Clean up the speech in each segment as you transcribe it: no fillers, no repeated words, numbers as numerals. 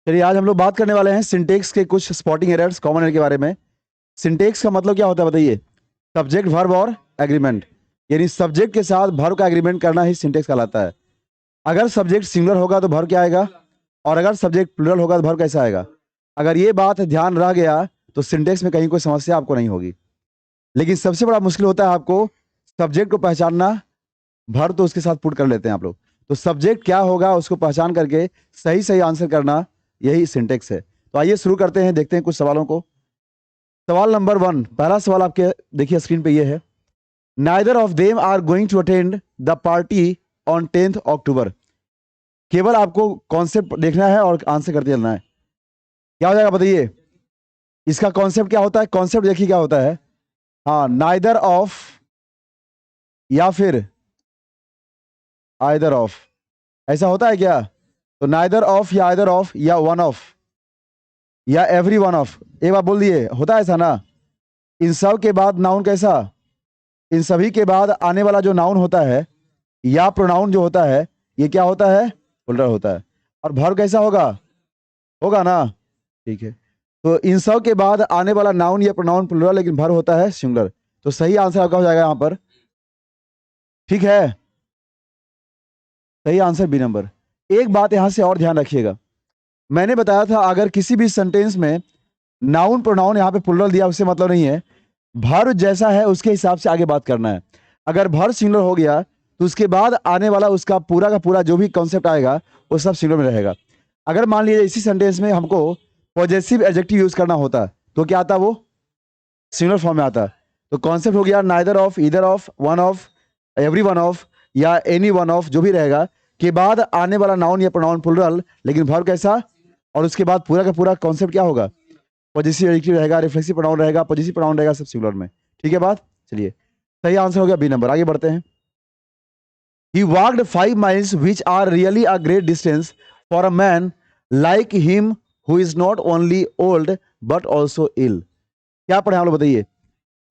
चलिए आज हम लोग बात करने वाले हैं सिंटेक्स के कुछ स्पॉटिंग एरर्स कॉमन एरर के बारे में। सिंटेक्स का मतलब क्या होता है बताइए? सब्जेक्ट वर्ब और एग्रीमेंट, यानी सब्जेक्ट के साथ वर्ब का एग्रीमेंट करना ही सिंटेक्स कहलाता है। अगर सब्जेक्ट सिंगुलर होगा तो वर्ब क्या आएगा, और अगर सब्जेक्ट प्लूरल होगा तो वर्ब कैसा आएगा। अगर ये बात ध्यान रह गया तो सिंटेक्स में कहीं कोई समस्या आपको नहीं होगी। लेकिन सबसे बड़ा मुश्किल होता है आपको सब्जेक्ट को पहचानना। वर्ब तो उसके साथ पुट कर लेते हैं आप लोग, तो सब्जेक्ट क्या होगा उसको पहचान करके सही सही आंसर करना, यही सिंटेक्स है। तो आइए शुरू करते हैं, देखते हैं कुछ सवालों को। सवाल नंबर 1, पहला सवाल आपके देखिए स्क्रीन पे ये है, neither of them are going to attend the party on 10th October. केवल आपको कॉन्सेप्ट देखना है और आंसर करते चलना है। क्या हो जाएगा बताइए? इसका कॉन्सेप्ट क्या होता है? कॉन्सेप्ट देखिए क्या होता है। हाँ, नाइदर ऑफ या फिर आइदर ऑफ, ऐसा होता है क्या? तो नाइदर ऑफ या आइदर ऑफ या वन ऑफ या एवरी वन ऑफ, एक बार बोल दिए, होता है ऐसा ना। इन सब के बाद नाउन कैसा, इन सभी के बाद आने वाला जो नाउन होता है या प्रोनाउन जो होता है, ये क्या होता है? प्लुरल होता है। और वर्ब कैसा होगा? होगा ना, ठीक है। तो इन सब के बाद आने वाला नाउन या प्रोनाउन प्लुरल, लेकिन वर्ब होता है सिंगुलर। तो सही आंसर आपका हो जाएगा यहां पर, ठीक है। सही आंसर बी नंबर। एक बात यहां से और ध्यान रखिएगा, मैंने बताया था अगर किसी भी सेंटेंस में नाउन प्रोनाउन यहाँ पे प्लुरल दिया उससे मतलब नहीं है, वर्ब जैसा है उसके हिसाब से आगे बात करना है। अगर वर्ब सिंगुलर हो गया तो उसके बाद आने वाला उसका पूरा का पूरा जो भी कॉन्सेप्ट आएगा वो सब सिंगुलर में रहेगा। अगर मान लीजिए इसी सेंटेंस में हमको पॉजेसिव एडजेक्टिव यूज करना होता तो क्या आता? वो सिंगुलर फॉर्म में आता। तो कॉन्सेप्ट हो गया neither of, either of, one of, every one of या एनी वन ऑफ, जो भी रहेगा के बाद आने वाला नाउन या प्रोनाउन प्लुरल, लेकिन वर्ब कैसा, और उसके बाद पूरा का पूरा कॉन्सेप्ट क्या होगा? पॉजिटिव एडजेक्टिव रहेगा, रिफ्लेक्सिव प्रोनाउन रहेगा, पॉजिटिव प्रोनाउन रहेगा, सब सिंगुलर में। ठीक है बात? चलिए सही आंसर हो गया बी नंबर। आगे बढ़ते हैं। He walked 5 miles, which are really a great distance for a man like him who is not only old but also ill. क्या पढ़े आप लोग बताइए?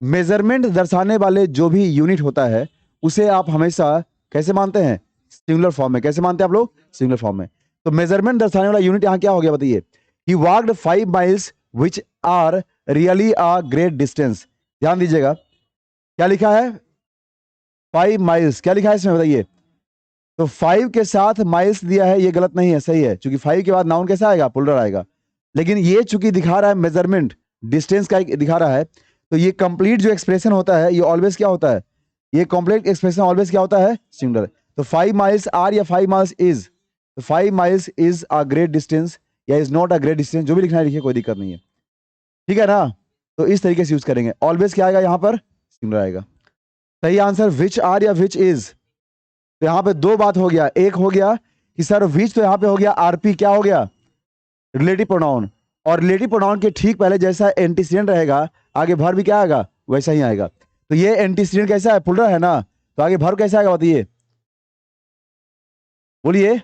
मेजरमेंट दर्शाने वाले जो भी यूनिट होता है उसे आप हमेशा कैसे मानते हैं? सिंगुलर फॉर्म में। कैसे मानते हैं आप लोग? सिंगुलर फॉर्म में। तो मेजरमेंट दर्शाने वाला यूनिट यहां क्या हो गया बताइए? He walked 5 miles which are really a great distance. ध्यान दीजिएगा क्या लिखा है? 5 माइल्स, क्या लिखा है इसमें बताइए? तो 5 के साथ माइल्स दिया है, ये गलत नहीं है, सही है, क्योंकि 5 के बाद नाउन कैसा आएगा? प्लुरल आएगा। लेकिन ये चूंकि दिखा रहा है मेजरमेंट डिस्टेंस का दिखा रहा है, तो ये कंप्लीट जो एक्सप्रेशन होता है ये ऑलवेज क्या होता है? ये कंप्लीट एक्सप्रेशन ऑलवेज क्या होता है? सिंगुलर। तो 5 माइल्स आर या 5 माइल्स इज, तो 5 miles is a great distance या is not a great distance, जो भी लिखना है लिखिए, कोई दिक्कत नहीं है, ठीक है ना। तो इस तरीके से यूज करेंगे। ऑलवेज क्या आएगा यहाँ पर? सिंगुलर आएगा। सही आंसर विच आर या विच इज। तो यहां पे दो बात हो गया, एक हो गया कि सर विच तो यहां पे हो गया आरपी, क्या हो गया? रिलेटिव प्रोनाउन, और रिलेटिव प्रोनाउन के ठीक पहले जैसा एंटीसीडेंट रहेगा आगे वर्ब भी क्या आएगा? वैसा ही आएगा। तो ये एंटीसीडेंट कैसा है? प्लुरल है ना, तो आगे वर्ब कैसा आएगा बताइए? बोलिए।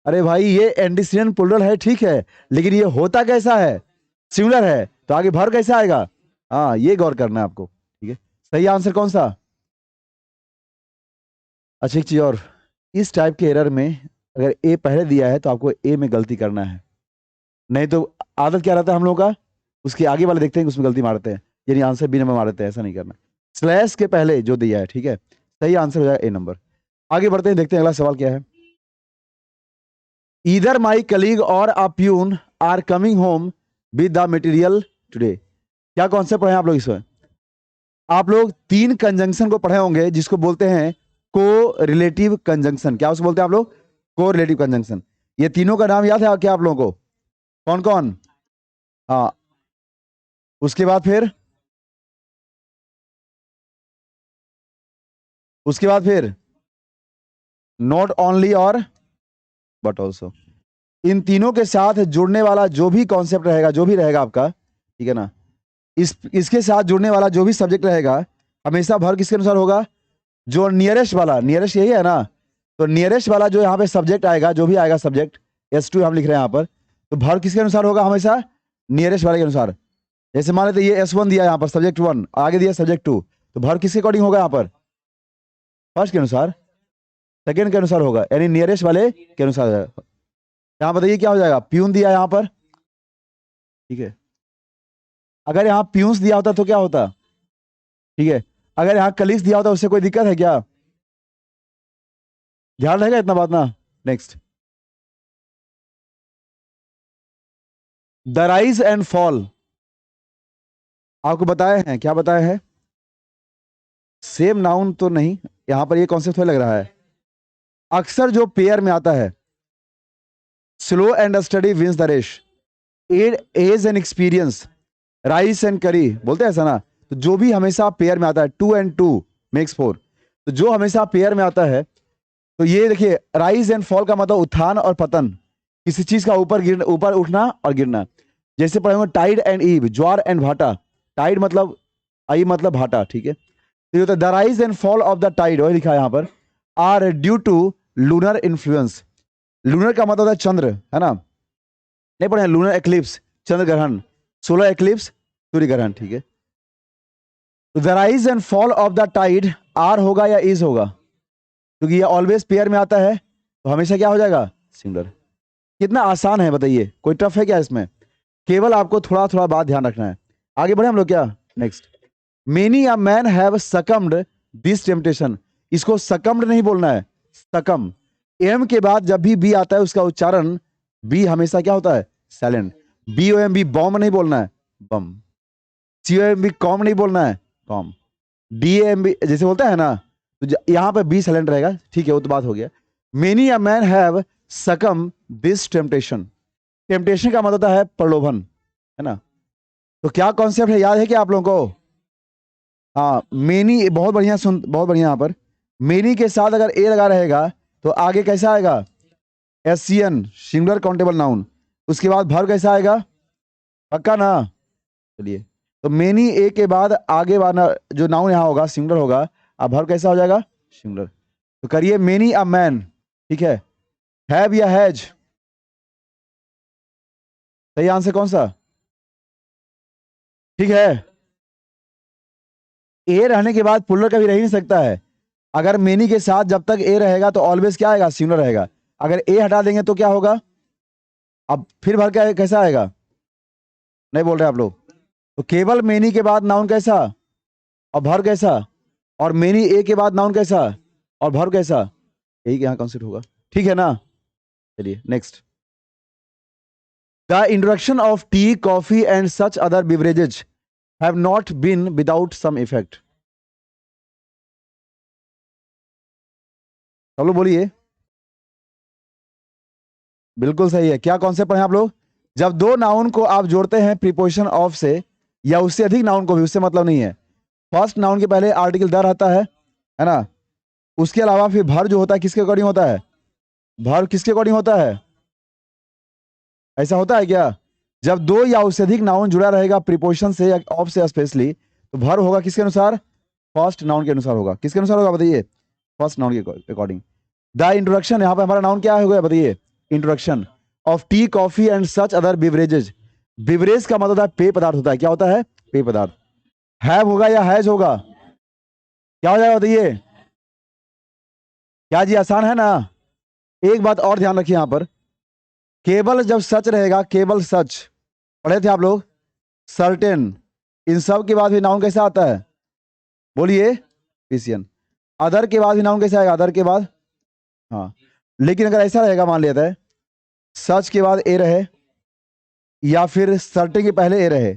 अरे भाई ये एंटीसीडेंट प्लुरल है, ठीक है, लेकिन ये होता कैसा है? सिंगुलर है, तो आगे वर्ब कैसा आएगा? हाँ, ये गौर करना है आपको, ठीक है। सही आंसर कौन सा? अच्छा एक चीज और, इस टाइप के एरर में अगर ए पहले दिया है तो आपको ए में गलती करना है, नहीं तो आदत क्या रहता है हम लोगों का, उसके आगे वाले देखते हैं कि उसमें गलती मारते हैं, यानी आंसर बी नंबर मारते हैं। ऐसा नहीं करना, स्लैश के पहले जो दिया है, ठीक है। सही आंसर हो जाएगा ए नंबर। आगे बढ़ते हैं, देखते हैं अगला सवाल क्या है। ईदर माई कलीग और a peon are coming home with the material today. क्या कॉन्सेप्ट पढ़े आप लोग इसमें? आप लोग 3 कंजंक्शन को पढ़े होंगे जिसको बोलते हैं को रिलेटिव कंजंक्शन। क्या उसको बोलते हैं आप लोग? को रिलेटिव कंजंक्शन। ये तीनों का नाम याद है क्या आप लोगों को? कौन कौन? हाँ, उसके बाद फिर, उसके बाद फिर नॉट ओनली और बट ऑल्सो। इन तीनों के साथ जुड़ने वाला जो भी कॉन्सेप्ट रहेगा, जो भी रहेगा आपका, ठीक है ना, इसके साथ जुड़ने वाला जो भी सब्जेक्ट रहेगा हमेशा वर्ब किसके अनुसार होगा? जो नियरेस्ट वाला, नियरेस्ट यही है ना, तो नियरेस्ट वाला जो यहाँ पे सब्जेक्ट आएगा, जो भी आएगा सब्जेक्ट, S2 हम लिख रहे हैं यहाँ पर, तो वर्ब किसके अनुसार होगा? हमेशा नियरेस्ट वाले के अनुसार। जैसे मान लेते ये S1 दिया यहाँ पर, सब्जेक्ट 1 आगे दिया सब्जेक्ट 2, तो वर्ब किसके अकॉर्डिंग होगा यहाँ पर? फर्स्ट के अनुसार, सेकेंड के अनुसार होगा, यानी नियरेस्ट वाले के अनुसार। यहां बताइए क्या हो जाएगा, प्यून दिया यहां पर, ठीक है। अगर यहां प्यून्स दिया होता तो क्या होता, ठीक है। अगर यहां कलीग्स दिया होता उससे कोई दिक्कत है क्या, ध्यान रहेगा इतना बात ना। Next, the rise and fall, आपको बताए हैं, क्या बताए हैं, सेम नाउन तो नहीं, यहां पर ये कॉन्सेप्ट लग रहा है। अक्सर जो पेयर में आता है, slow and steady wins the race, age and experience, rice and curry, बोलते हैं ऐसा ना। तो जो भी हमेशा पेयर में आता है, 2 and 2 मेक्स 4, तो जो हमेशा पेयर में आता है, तो ये देखिए राइज एंड फॉल का मतलब उत्थान और पतन, किसी चीज का ऊपर उठना और गिरना। जैसे पढ़ेंगे टाइड एंड ईव, ज्वार एंड भाटा, टाइड मतलब आई मतलब भाटा, ठीक है। तो ये होता है the rise and fall of the tide, वही लिखा है यहाँ पर, are due to lunar influence. Lunar का मतलब होता है चंद्र, है ना, नहीं पढ़े लूनर एक्लिप्स, चंद्र ग्रहण, सोलर एक्लिप्स, सूर्य ग्रहण, ठीक है। तो the rise and fall of the tide, are होगा या इज होगा, क्योंकि ये ऑलवेज पेयर में आता है, तो हमेशा क्या हो जाएगा, सिंगुलर। कितना आसान है बताइए, कोई टफ है क्या इसमें, केवल आपको थोड़ा थोड़ा बात ध्यान रखना है। आगे बढ़े हम लोग क्या, next, many a man have succumbed this temptation, इसको सकम्ड नहीं बोलना है, सकम, एम के बाद जब भी बी आता है उसका उच्चारण बी हमेशा क्या होता है, silent. B O M B, bomb नहीं बोलना है, बम। C O M B, comb नहीं बोलना है, कॉम। डी एम बी जैसे बोलता है ना, तो यहां पर बी साइलेंट रहेगा, ठीक है, वो तो बात हो गया। मेनी अ मैन हैव सकम दिस टेम्पटेशन, टेम्पटेशन का मतलब होता है प्रलोभन, है ना। तो क्या कॉन्सेप्ट है, याद है क्या आप लोगों को, हाँ मेनी, बहुत बढ़िया, सुन बहुत बढ़िया, यहाँ पर मेनी के साथ अगर ए लगा रहेगा तो आगे कैसा आएगा, S C N, singular countable noun, उसके बाद भर कैसा आएगा, पक्का ना, चलिए। तो मेनी ए के बाद आगे वाला जो नाउन यहाँ होगा सिंगुलर होगा, अब भर कैसा हो जाएगा, सिंगुलर। तो करिए मेनी अ मैन, ठीक है, हैव या हैज, सही आंसर कौन सा, ठीक है। ए रहने के बाद पुलर कभी रह ही नहीं सकता है, अगर मेनी के साथ जब तक ए रहेगा तो ऑलवेज क्या आएगा, सिंगुलर रहेगा। अगर ए हटा देंगे तो क्या होगा, अब फिर भर क्या कैसा आएगा, नहीं बोल रहे आप लोग। तो केवल मेनी के बाद नाउन कैसा और भर कैसा, और मेनी ए के बाद नाउन कैसा और भर कैसा, यही यहाँ कॉन्सेप्ट होगा, ठीक है ना। चलिए next, the introduction of tea coffee and such other beverages have not been without some effect, सब लोग बोलिए, बिल्कुल सही है। क्या कॉन्सेप्ट पढ़े आप लोग, जब दो नाउन को आप जोड़ते हैं प्रीपोजिशन ऑफ से, या उससे अधिक नाउन को भी, उससे मतलब नहीं है, फर्स्ट नाउन के पहले आर्टिकल द रहता है ना, उसके अलावा फिर भर जो होता है किसके अकॉर्डिंग होता है, भर किसके अकॉर्डिंग होता है, ऐसा होता है क्या, जब दो या उससे अधिक नाउन जुड़ा रहेगा प्रीपोजिशन से या ऑफ से स्पेशली, तो भर होगा किसके अनुसार, फर्स्ट नाउन के अनुसार होगा, किसके अनुसार होगा बताइए, फर्स्ट नाउन के अकॉर्डिंग। द इंट्रोडक्शन, यहाँ पे हमारा नाउन क्या होगा बताइए, introduction of tea coffee and such other बिवरेजेज, beverage का मतलब होता है पेय पदार्थ होता है, क्या होता है, पेय पदार्थ। हैव होगा या हैज होगा, क्या हो जाएगा बताइए, क्या जी, आसान है ना। एक बात और ध्यान रखिए यहां पर, केवल जब सच रहेगा, केवल सच, पढ़े थे आप लोग, सर्टेन, इन सब के बाद भी नाउन कैसा आता है, बोलिए, पीसीएन। अदर के बाद भी नाउन कैसे आएगा, अदर के बाद, हाँ। लेकिन अगर ऐसा रहेगा, मान लेता है सच के बाद ए रहे, या फिर सर्टेन के पहले ए रहे,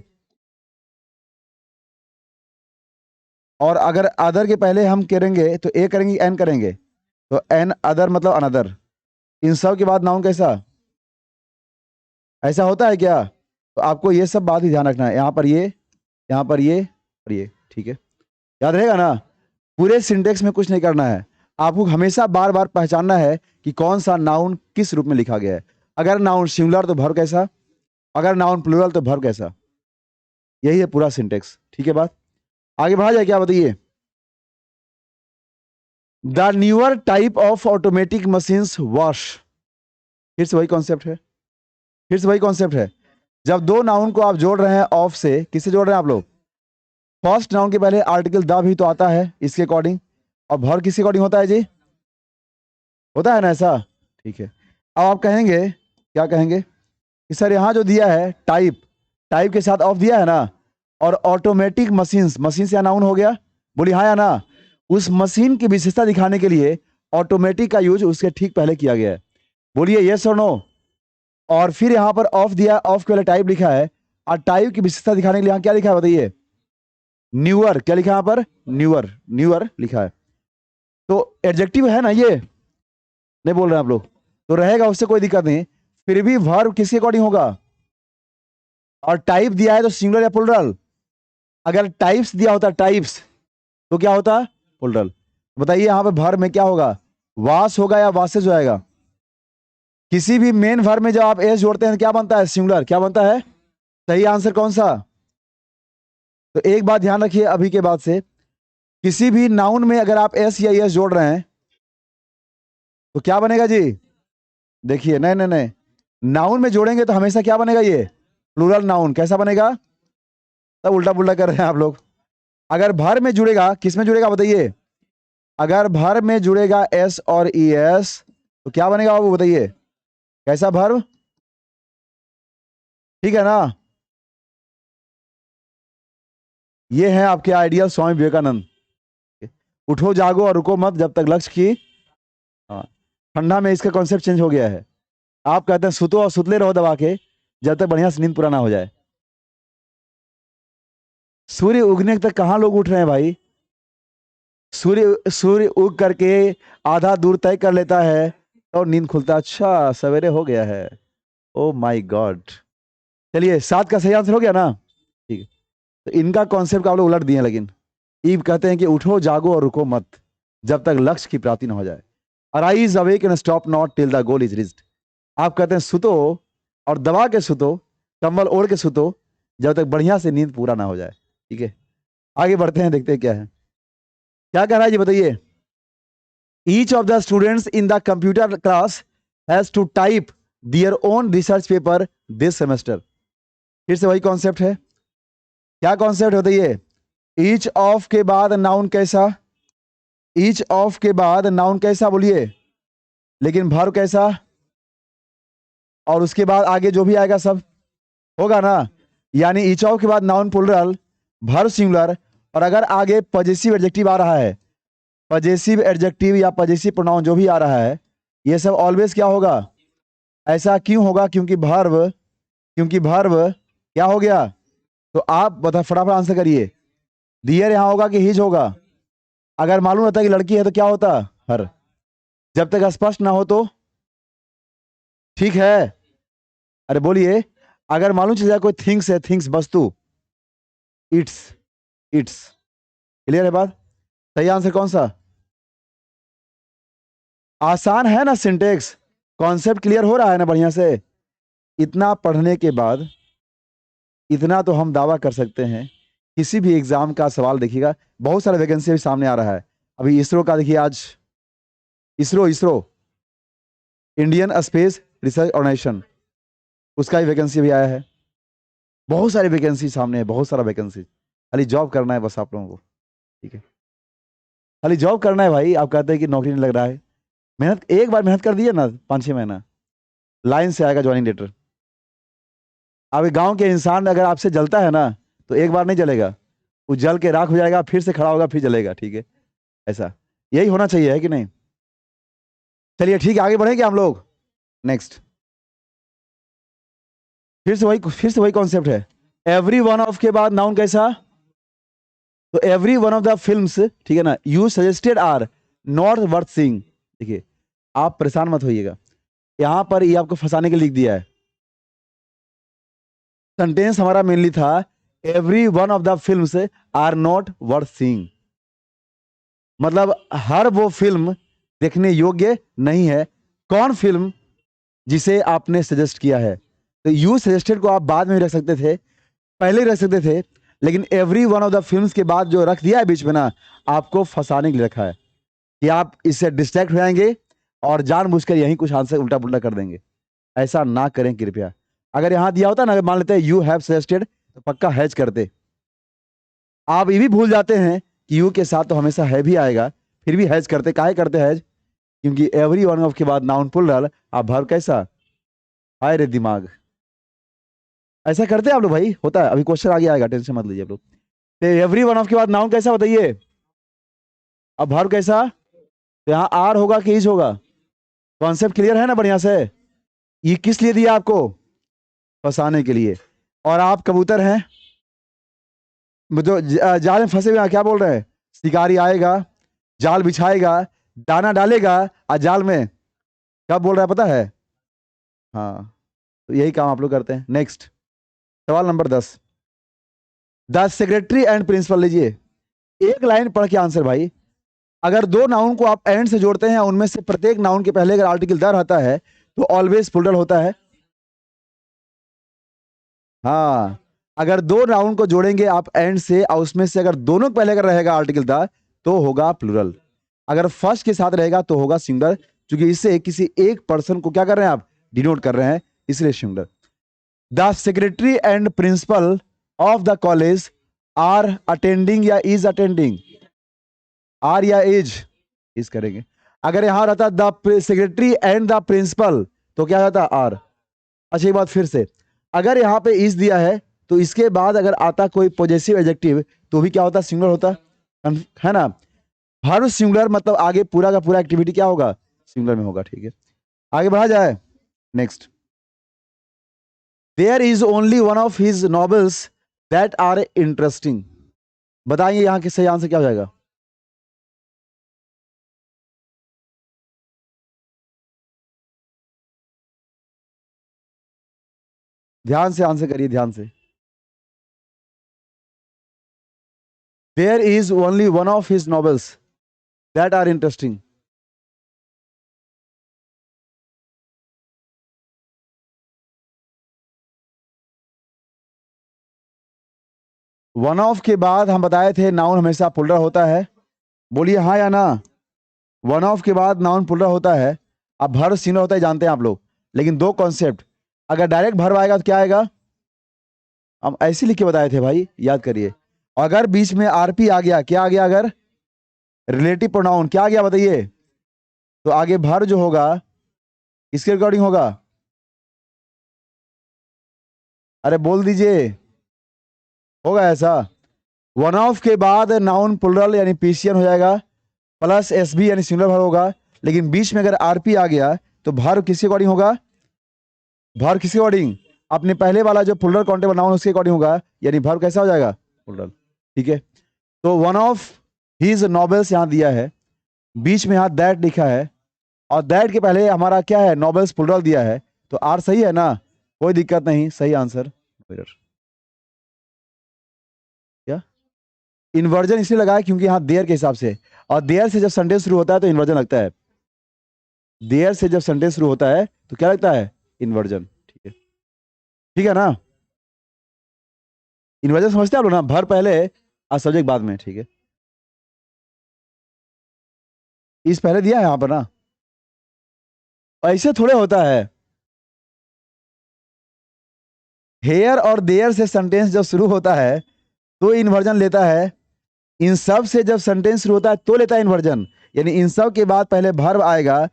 और अगर अदर के पहले हम करेंगे तो ए करेंगे, एन करेंगे, तो एन अदर मतलब अनदर, इन सब के बाद नाउन कैसा, ऐसा होता है क्या। तो आपको ये सब बात ही ध्यान रखना है, यहाँ पर ये, यहाँ पर ये और ये, ठीक है, याद रहेगा ना। पूरे सिंटेक्स में कुछ नहीं करना है, आपको हमेशा बार बार पहचानना है कि कौन सा नाउन किस रूप में लिखा गया है। अगर नाउन सिंगुलर तो वर्ब कैसा, अगर नाउन प्लूरल तो वर्ब कैसा, यही है पूरा सिंटेक्स, ठीक है। बात आगे बढ़ा जाए, क्या बताइए, the newer type of automatic machines wash, फिर से वही कॉन्सेप्ट है, फिर से वही कॉन्सेप्ट है। जब दो नाउन को आप जोड़ रहे हैं ऑफ से, किससे जोड़ रहे हैं आप लोग, फर्स्ट नाउन के पहले आर्टिकल द भी तो आता है इसके अकॉर्डिंग, और भर किसके अकॉर्डिंग होता है जी, होता है ना ऐसा, ठीक है। अब आप कहेंगे क्या कहेंगे कि सर यहाँ जो दिया है टाइप, टाइप के साथ ऑफ दिया है ना, और ऑटोमेटिक मशीन्स, मशीन से नाउन हो गया, बोली हाँ या ना। उस मशीन की विशेषता दिखाने के लिए ऑटोमेटिक का यूज उसके ठीक पहले किया गया है, बोलिए यस और नो। और फिर यहाँ पर ऑफ दिया, ऑफ के पहले टाइप लिखा है, और टाइप की विशेषता दिखाने के लिए यहाँ क्या लिखा है बताइए, न्यूअर। क्या लिखा है यहाँ पर, न्यूअर, न्यूअर लिखा है। तो एडजेक्टिव है ना ये, नहीं बोल रहे हैं आप लोग, तो रहेगा, उससे कोई दिक्कत नहीं। फिर भी वर्ब किसके अकॉर्डिंग होगा, और टाइप दिया है तो सिंगुलर या प्लुरल, अगर टाइप्स दिया होता टाइप्स तो क्या होता, प्लुरल। बताइए यहाँ पे वर्ब में क्या होगा, वास होगा या वासेज होएगा। किसी भी मेन वर्ब में जब आप एस जोड़ते हैं तो क्या बनता है, सिंगुलर। क्या बनता है, सही आंसर कौन सा। तो एक बात ध्यान रखिए अभी के बाद से, किसी भी नाउन में अगर आप एस या एस जोड़ रहे हैं तो क्या बनेगा जी, देखिए नहीं नहीं नहीं, नाउन में जोड़ेंगे तो हमेशा क्या बनेगा, ये प्लूरल नाउन। कैसा बनेगा, तब उल्टा पुल्टा कर रहे हैं आप लोग। अगर भर में जुड़ेगा, किस में जुड़ेगा बताइए, अगर भर में जुड़ेगा एस और ई एस तो क्या बनेगा बाबू बताइए, कैसा भर, ठीक है ना। ये है आपके आइडियल स्वामी विवेकानंद, उठो जागो और रुको मत जब तक लक्ष्य की। हाँ, ठंडा में इसका कॉन्सेप्ट चेंज हो गया है। आप कहते हैं सुतो और सुतले रहो दबा के जब तक बढ़िया से नींद पूरा ना हो जाए। सूर्य उगने तक कहाँ लोग उठ रहे हैं भाई, सूर्य सूर्य उग करके आधा दूर तय कर लेता है और नींद खुलता, अच्छा सवेरे हो गया है, ओ माय गॉड। चलिए 7 का सही आंसर हो गया ना, ठीक है। तो इनका कॉन्सेप्ट आप लोग उलट दिए, लेकिन ईव कहते हैं कि उठो जागो और रुको मत जब तक लक्ष्य की प्राप्ति ना हो जाए। Arise awake and stop not till the goal is reached. आप कहते हैं सुतो और दबा के सुतो, कंबल ओढ़ के सुतो जब तक बढ़िया से नींद पूरा ना हो जाए, ठीक है। आगे बढ़ते हैं, देखते हैं क्या है, क्या कह रहा है जी बताइए। Each of the students in the computer class has to type their own research paper this semester. फिर से वही कॉन्सेप्ट है, क्या कॉन्सेप्ट होता है ये, ईच ऑफ के बाद नाउन कैसा, ईच ऑफ के बाद नाउन कैसा बोलिए, लेकिन वर्ब कैसा, और उसके बाद आगे जो भी आएगा सब होगा ना। यानी ईच ऑफ के बाद नाउन प्लुरल, वर्ब सिंगुलर, और अगर आगे पॉजेसिव एडजेक्टिव आ रहा है, पॉजेसिव एडजेक्टिव या पॉजेसिव प्रोनाउन जो भी आ रहा है, ये सब ऑलवेज क्या होगा, ऐसा क्यों होगा, क्योंकि वर्ब, क्योंकि वर्ब क्या हो गया। तो आप बता फटाफट आंसर करिए, डियर यहां होगा कि हिज होगा। अगर मालूम होता कि लड़की है तो क्या होता, हर। जब तक स्पष्ट ना हो तो ठीक है, अरे बोलिए, अगर मालूम चल जाए कोई थिंग्स है, थिंग्स वस्तु, इट्स, इट्स, क्लियर है बात। सही आंसर कौन सा, आसान है ना सिंटेक्स, कॉन्सेप्ट क्लियर हो रहा है ना बढ़िया से। इतना पढ़ने के बाद इतना तो हम दावा कर सकते हैं, किसी भी एग्जाम का सवाल देखिएगा, बहुत सारे वैकेंसी अभी सामने आ रहा है। अभी इसरो का देखिए आज, ISRO ISRO Indian Space Research Organisation, उसका ही वैकेंसी भी आया है। बहुत सारी वैकेंसी सामने है, बहुत सारा वैकेंसी, खाली जॉब करना है बस आप लोगों को, ठीक है। खाली जॉब करना है भाई। आप कहते हैं कि नौकरी नहीं लग रहा है, मेहनत एक बार मेहनत कर दिए ना 5-6 महीना, लाइन से आएगा ज्वाइनिंग लेटर। अब गांव के इंसान अगर आपसे जलता है ना तो एक बार नहीं जलेगा, वो जल के राख हो जाएगा, फिर से खड़ा होगा, फिर जलेगा, ठीक है। ऐसा यही होना चाहिए, है कि नहीं। चलिए ठीक है, आगे बढ़ेंगे हम लोग नेक्स्ट। फिर से वही कॉन्सेप्ट है, एवरी वन ऑफ के बाद नाउन कैसा, तो every one of the films, ठीक है ना, you suggested are not worth seeing. देखिए आप परेशान मत होइएगा, यहां पर ये आपको फंसाने के लिए लिख दिया है। सेंटेंस हमारा मेनली था every one of the films are not worth seeing, मतलब हर वो फिल्म देखने योग्य नहीं है। कौन फिल्म, जिसे आपने सजेस्ट किया है। तो यू सजेस्टेड को आप बाद में भी रख सकते थे, पहले ही रख सकते थे, लेकिन every one of the films के बाद जो रख दिया है बीच में ना, आपको फंसाने के लिए रखा है कि आप इससे डिस्ट्रैक्ट हो जाएंगे और जानबूझकर यही कुछ आंसर उल्टा पुल्टा कर देंगे। ऐसा ना करें कृपया। अगर यहां दिया होता ना, मान लेते हैं यू हैव सजेस्टेड, तो पक्का हैज करते। आप ये भी भूल जाते हैं कि यू के साथ तो हमेशा है भी आएगा, फिर भी हैज करते, काहे करते हैज, क्योंकि एवरी वन ऑफ के बाद नाउन प्लुरल, आप वर्ब कैसा, हाय रे दिमाग, ऐसा करते हैं आप लोग भाई, होता है। अभी क्वेश्चन आगे आएगा, टेंशन मत लीजिए आप लोग। तो एवरी वन ऑफ के बाद नाउन कैसा बताइए, अब वर्ब कैसा, तो यहाँ आर होगा कि इज होगा, कॉन्सेप्ट क्लियर है ना बढ़िया से। ये किस लिए दिया आपको, फंसाने के लिए। और आप कबूतर हैं, जो जाल में फंसे हुए हैं, क्या बोल रहे हैं, शिकारी आएगा, जाल बिछाएगा, दाना डालेगा, और जाल में क्या बोल रहा है पता है। हाँ, तो यही काम आप लोग करते हैं। नेक्स्ट सवाल नंबर 10, द सेक्रेटरी एंड प्रिंसिपल। लीजिए एक लाइन पढ़ के आंसर भाई। अगर दो नाउन को आप एंड से जोड़ते हैं, उनमें से प्रत्येक नाउन के पहले अगर आर्टिकल द रहता है तो ऑलवेज प्लूरल होता है। हाँ, अगर दो नाउन को जोड़ेंगे आप एंड से, और उसमें से अगर दोनों के पहले अगर रहेगा आर्टिकल द तो होगा प्लूरल। अगर फर्स्ट के साथ रहेगा तो होगा सिंगुलर, क्योंकि इससे किसी एक पर्सन को क्या कर रहे हैं आप, डिनोट कर रहे हैं, इसलिए singular. The secretary and principal of the college are attending या इज अटेंडिंग, आर या इज करेंगे। अगर यहां रहता the secretary and the principal तो क्या रहता, आर। अच्छा एक बात फिर से, अगर यहाँ पे इज दिया है तो इसके बाद अगर आता कोई पॉजेसिव एडजेक्टिव तो भी क्या होता, सिंगुलर होता है ना। हर सिंगुलर मतलब आगे पूरा का पूरा एक्टिविटी क्या होगा, सिंगुलर में होगा। ठीक है, आगे बढ़ा जाए। Next, there is only one of his novels that are interesting. बताइए यहाँ के सही आंसर क्या हो जाएगा। ध्यान से आंसर करिए, ध्यान से। There is only one of his novels that are interesting. One of के बाद हम बताए थे नाउन हमेशा प्लूरल होता है, बोलिए हाँ या ना। वन ऑफ के बाद नाउन प्लूरल होता है। अब भर्व सिंगुलर होता है जानते हैं आप लोग, लेकिन दो कॉन्सेप्ट, अगर डायरेक्ट भर्व आएगा तो क्या आएगा, हम ऐसे लिख के बताए थे भाई, याद करिए। अगर बीच में आरपी आ गया, क्या आ गया, अगर रिलेटिव प्रोनाउन क्या आ गया बताइए, तो आगे भर जो होगा इसके अकॉर्डिंग होगा। अरे बोल दीजिए, होगा ऐसा। वन ऑफ के बाद नाउन प्लूरल यानी पीसीएन हो जाएगा, प्लस एसबी यानी सिंगुलर भर होगा। लेकिन बीच में अगर आरपी आ गया तो भर किसके अकॉर्डिंग होगा, भर किसके अकॉर्डिंग, अपने पहले वाला जो प्लूरल काउंटेबल नाउन उसके अकॉर्डिंग होगा, यानी भर कैसा हो जाएगा, प्लूरल। ठीक है, तो वन ऑफ हिज नॉवेल्स यहां दिया है, बीच में यहां दैट लिखा है, और दैट के पहले हमारा क्या है, नॉवेल्स प्लूरल दिया है, तो आर सही है ना, कोई दिक्कत नहीं, सही आंसर। क्या इन्वर्जन इसलिए लगा है क्योंकि यहाँ देयर के हिसाब से, और देयर से जब सेंटेंस शुरू होता है तो इन्वर्जन लगता है। देयर से जब सेंटेंस शुरू होता है तो क्या लगता है, इन्वर्जन। ठीक है ना, इन्वर्जन समझते हैं आप लोग ना, भर पहले और सब्जेक्ट बाद में। ठीक है, इस पहले दिया है यहाँ पर ना, ऐसे थोड़े होता है। हेयर और देयर से सेंटेंस जब शुरू होता है तो इन्वर्जन लेता है, इन सब से जब सेंटेंस शुरू होता है तो लेता है इन्वर्जन। यानी इन सब के बाद पहले वर्ब आएगा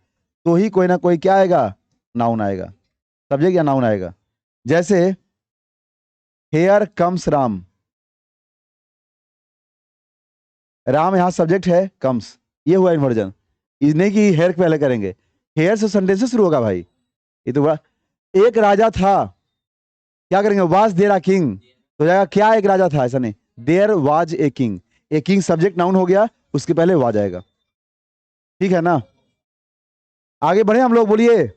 तो ही कोई ना कोई क्या आएगा, नाउन आएगा, सब्जेक्ट या नाउन आएगा। जैसे हेयर कम्स राम, राम यहाँ सब्जेक्ट है, कम्स ये हुआ इन्वर्जन। इसने की हेयर पहले करेंगे, हेयर से सेंटेंस से शुरू होगा भाई, ये तो बड़ा। एक राजा था, क्या करेंगे, वाज देयर अ किंग, तो जाएगा क्या एक राजा था, ऐसा नहीं, there was a king, a king subject noun हो गया, उसके पहले वाज आएगा। ठीक है ना, आगे बढ़े हम लोग, बोलिए।